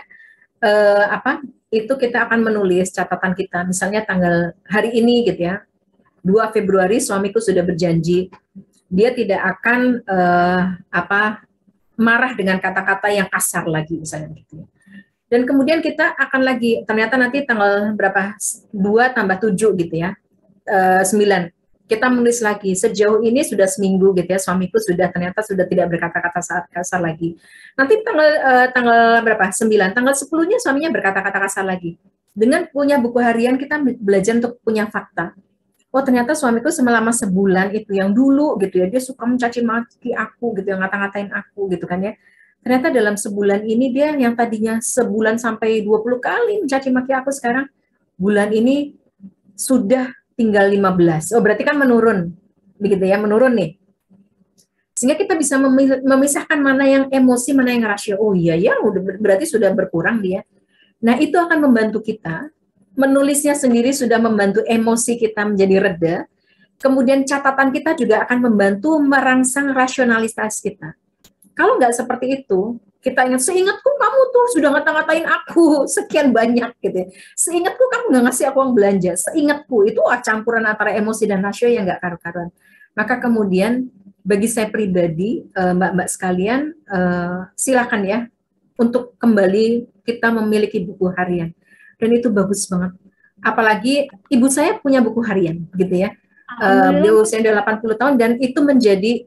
itu kita akan menulis catatan kita, misalnya tanggal hari ini gitu ya, 2 Februari suamiku sudah berjanji dia tidak akan marah dengan kata-kata yang kasar lagi misalnya gitu. Dan kemudian kita akan lagi, ternyata nanti tanggal berapa, 2 tambah 7 gitu ya, 9, kita menulis lagi, sejauh ini sudah seminggu gitu ya, suamiku ternyata sudah tidak berkata-kata kasar lagi. Nanti tanggal berapa? 9, tanggal 10-nya suaminya berkata-kata kasar lagi. Dengan punya buku harian, kita belajar untuk punya fakta. Oh, ternyata suamiku selama sebulan itu yang dulu gitu ya, dia suka mencaci maki aku gitu, yang ngata-ngatain aku gitu kan ya. Ternyata dalam sebulan ini dia yang tadinya sebulan sampai 20 kali mencaci maki aku, sekarang bulan ini sudah tinggal 15. Oh, berarti kan menurun. Begitu ya, menurun nih. Sehingga kita bisa memisahkan mana yang emosi, mana yang rasio. Oh iya ya, berarti sudah berkurang dia. Nah, itu akan membantu kita. Menulisnya sendiri sudah membantu emosi kita menjadi reda. Kemudian catatan kita juga akan membantu merangsang rasionalitas kita. Kalau nggak seperti itu, kita ingat, seingatku kamu tuh sudah ngata-ngatain aku sekian banyak gitu. Seingatku kamu nggak ngasih aku uang belanja. Seingatku itu campuran antara emosi dan rasio yang nggak karu-karuan. Maka kemudian bagi saya pribadi, mbak-mbak sekalian, silakan ya untuk kembali kita memiliki buku harian. Dan itu bagus banget. Apalagi ibu saya punya buku harian gitu ya. Beliau usia 80 tahun dan itu menjadi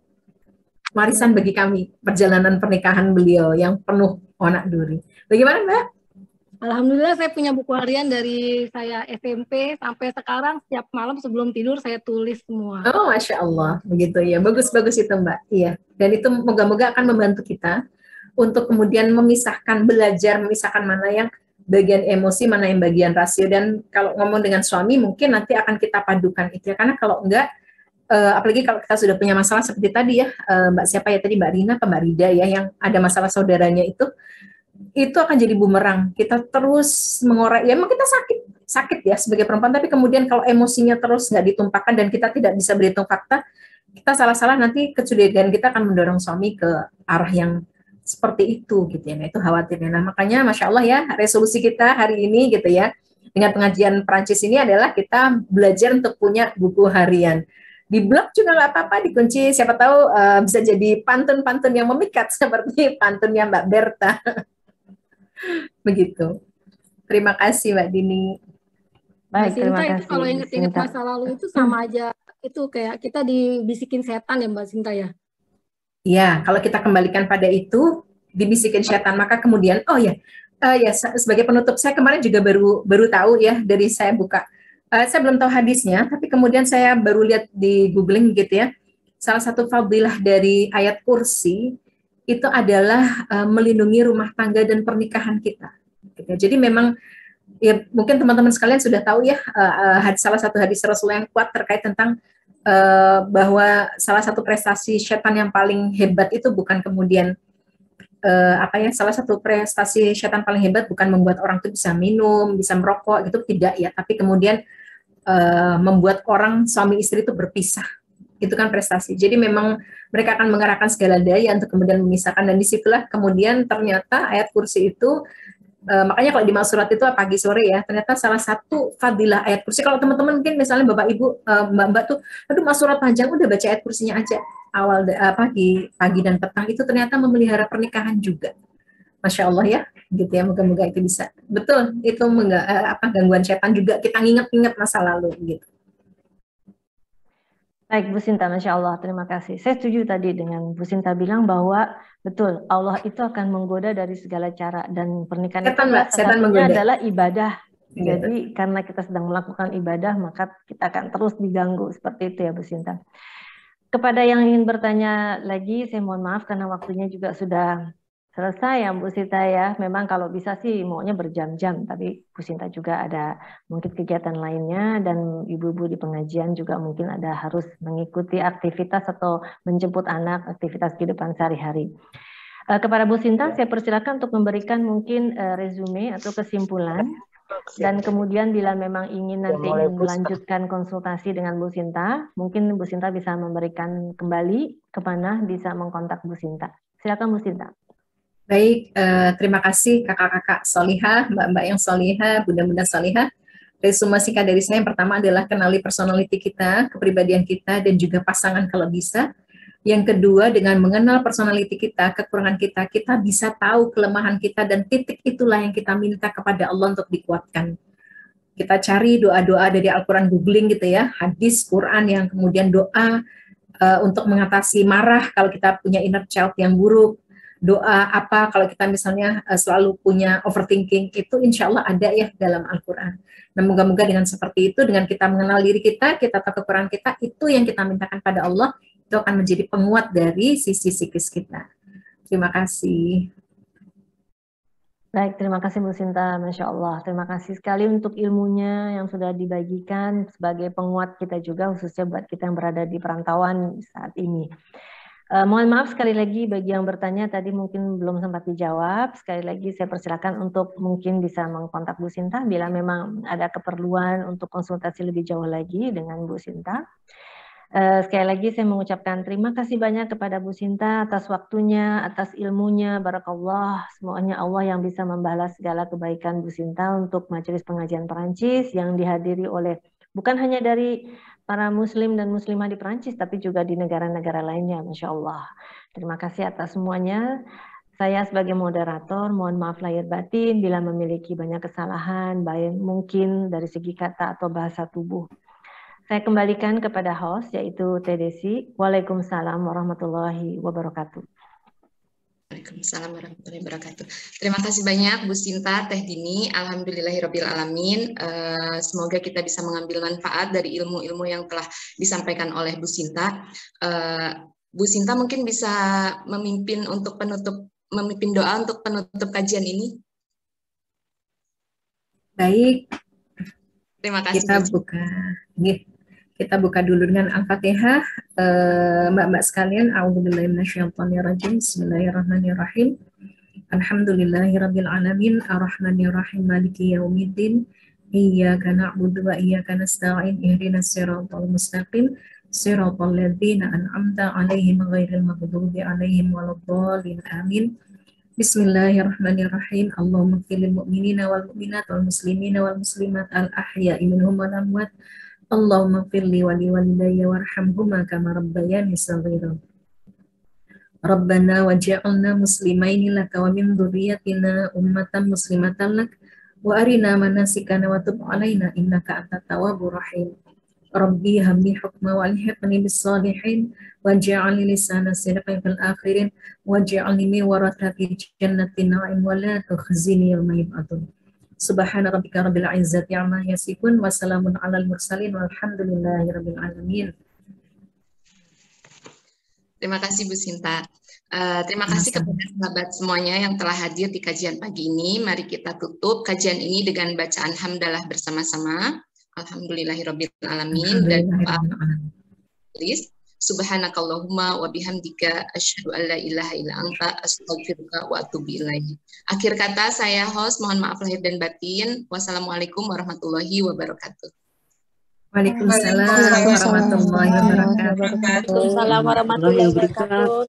warisan bagi kami, perjalanan pernikahan beliau yang penuh onak duri. Bagaimana Mbak? Alhamdulillah saya punya buku harian dari saya SMP sampai sekarang, setiap malam sebelum tidur saya tulis semua. Oh, Masya Allah, begitu ya. Bagus-bagus itu Mbak. Iya. Dan itu moga-moga akan membantu kita untuk kemudian belajar memisahkan mana yang bagian emosi, mana yang bagian rasio. Dan kalau ngomong dengan suami mungkin nanti akan kita padukan itu ya. Karena kalau enggak, apalagi kalau kita sudah punya masalah seperti tadi ya, Mbak siapa ya tadi, Mbak Rina atau Mbak Rida ya, yang ada masalah saudaranya itu akan jadi bumerang. Kita terus mengorak, ya emang kita sakit ya sebagai perempuan, tapi kemudian kalau emosinya terus nggak ditumpahkan dan kita tidak bisa berhitung fakta, kita salah-salah nanti kecurigaan kita akan mendorong suami ke arah yang seperti itu gitu ya. Nah, itu khawatirnya. Nah, makanya Masya Allah ya, resolusi kita hari ini gitu ya, dengan pengajian Perancis ini adalah kita belajar untuk punya buku harian. Di blog juga nggak apa-apa, dikunci, siapa tahu bisa jadi pantun-pantun yang memikat seperti pantunnya Mbak Berta. Begitu. Terima kasih Mbak Dini. Baik, terima kasih. Kalau ingat-ingat masa lalu itu sama aja, itu kayak kita dibisikin setan ya Mbak Sinta ya? Ya, kalau kita kembalikan pada itu, dibisikin setan, maka kemudian, oh ya, sebagai penutup, saya kemarin juga baru tahu ya, dari saya buka. Saya belum tahu hadisnya, tapi kemudian saya baru lihat di googling gitu ya. Salah satu fadilah dari ayat kursi itu adalah melindungi rumah tangga dan pernikahan kita. Gitu. Jadi memang ya mungkin teman-teman sekalian sudah tahu ya, salah satu hadis Rasulullah yang kuat terkait tentang bahwa salah satu prestasi setan yang paling hebat itu bukan kemudian salah satu prestasi setan paling hebat bukan membuat orang itu bisa minum, bisa merokok gitu, tidak ya, tapi kemudian membuat orang suami istri itu berpisah. Itu kan prestasi. Jadi memang mereka akan mengerahkan segala daya untuk kemudian memisahkan, dan disitulah kemudian ternyata ayat kursi itu, makanya kalau di surat itu pagi sore ya, ternyata salah satu fadilah ayat kursi. Kalau teman-teman mungkin misalnya Bapak Ibu, Mbak-mbak tuh, aduh surat panjang, udah baca ayat kursinya aja awal di pagi dan petang, itu ternyata memelihara pernikahan juga. Masya Allah ya, gitu ya. Moga-moga itu bisa. Betul, itu gangguan setan juga. Kita nginget-nginget masa lalu gitu. Baik Bu Sinta, Masya Allah, terima kasih. Saya setuju tadi dengan Bu Sinta bilang bahwa betul, Allah itu akan menggoda dari segala cara, dan pernikahan itu adalah ibadah. Jadi karena kita sedang melakukan ibadah, maka kita akan terus diganggu, seperti itu ya Bu Sinta. Kepada yang ingin bertanya lagi, saya mohon maaf karena waktunya juga sudah selesai ya Bu Sinta ya. Memang kalau bisa sih maunya berjam-jam, tapi Bu Sinta juga ada mungkin kegiatan lainnya, dan ibu-ibu di pengajian juga mungkin ada harus mengikuti aktivitas atau menjemput anak, aktivitas kehidupan sehari-hari. Kepada Bu Sinta saya persilakan untuk memberikan mungkin resume atau kesimpulan, dan kemudian bila memang ingin nanti melanjutkan konsultasi dengan Bu Sinta, mungkin Bu Sinta bisa memberikan kembali kemana bisa mengkontak Bu Sinta. Silakan Bu Sinta. Baik, terima kasih kakak-kakak solihah, mbak-mbak yang solihah, bunda-bunda solihah. Resume singkat dari saya yang pertama adalah kenali personality kita, kepribadian kita, dan juga pasangan kalau bisa. Yang kedua, dengan mengenal personality kita, kekurangan kita, kita bisa tahu kelemahan kita, dan titik itulah yang kita minta kepada Allah untuk dikuatkan. Kita cari doa-doa dari Al-Quran, googling gitu ya, hadis, Quran, yang kemudian doa untuk mengatasi marah kalau kita punya inner child yang buruk. Doa apa kalau kita misalnya selalu punya overthinking, itu insya Allah ada ya dalam Al-Quran. Nah, moga-moga dengan seperti itu, dengan kita mengenal diri kita tahu kekurangan kita, itu yang kita mintakan pada Allah, itu akan menjadi penguat dari sisi psikis kita. Terima kasih. Baik, terima kasih Bu Sinta, Masya Allah. Terima kasih sekali untuk ilmunya yang sudah dibagikan sebagai penguat kita juga, khususnya buat kita yang berada di perantauan saat ini. Mohon maaf sekali lagi bagi yang bertanya tadi mungkin belum sempat dijawab. Sekali lagi saya persilakan untuk mungkin bisa mengkontak Bu Sinta bila memang ada keperluan untuk konsultasi lebih jauh lagi dengan Bu Sinta. Sekali lagi saya mengucapkan terima kasih banyak kepada Bu Sinta atas waktunya, atas ilmunya, barakallah. Semuanya Allah yang bisa membalas segala kebaikan Bu Sinta untuk Majelis Pengajian Perancis yang dihadiri oleh bukan hanya dari para muslim dan muslimah di Perancis, tapi juga di negara-negara lainnya, Masya Allah. Terima kasih atas semuanya. Saya sebagai moderator, mohon maaf lahir batin bila memiliki banyak kesalahan, baik mungkin dari segi kata atau bahasa tubuh. Saya kembalikan kepada host, yaitu Teh Desi. Waalaikumsalam warahmatullahi wabarakatuh. Waalaikumsalam warahmatullahi wabarakatuh. Terima kasih banyak Bu Sinta, Teh Dini. Alhamdulillahirabbil alamin. Semoga kita bisa mengambil manfaat dari ilmu-ilmu yang telah disampaikan oleh Bu Sinta. Bu Sinta mungkin bisa memimpin doa untuk penutup kajian ini. Baik. Terima kasih. Kita buka dulu dengan Al-Fatihah. Mbak-mbak sekalian, a'udzubillahi minasyaitonirrajim. Bismillahirrahmanirrahim. Alhamdulillahirabbil alamin, arrahmanirrahim, maliki yaumiddin. Iyyaka na'budu wa iyyaka nasta'in. Ihdinas siratal mustaqim. Siratal ladzina an'amta 'alaihim ghairil maghdubi 'alaihim waladdallin. Amin. Bismillahirrahmanirrahim. Allahumma ighfir lil mu'minina wal mu'minat wal muslimina wal muslimat al ahya'i minhum wal amwat. Allahumma firli wa liwalidayya warhamhuma kama rabbayani shaghira. Rabbana waj'alna muslimaini laka wa min dhurriyyatina ummatan muslimatan lak wa arina manasikana wa tub 'alaina innaka antat tawwabur rahim. Rabbi habli hukma wa alhiqni bis salihin waj'alni lisana sidqin fil akhirin waj'alni min warathati jannatin na'im wa la tukhzini yawma yub'atsun. Subhana rabbika rabbil izzati amma yasifun wa salamun alal mursalin walhamdulillahi rabbil alamin. Terima kasih Bu Sinta. Terima kasih kepada sahabat semuanya yang telah hadir di kajian pagi ini. Mari kita tutup kajian ini dengan bacaan hamdalah bersama-sama. Alhamdulillahirabbil alamin dan doa. Subhanakallahumma wa bihamdika asyhadu an la ilaha illa anta astaghfiruka wa atubu ilaik. Akhir kata saya host, mohon maaf lahir dan batin. Wassalamualaikum warahmatullahi wabarakatuh. Waalaikumsalam warahmatullahi wabarakatuh. Waalaikumsalam warahmatullahi wabarakatuh.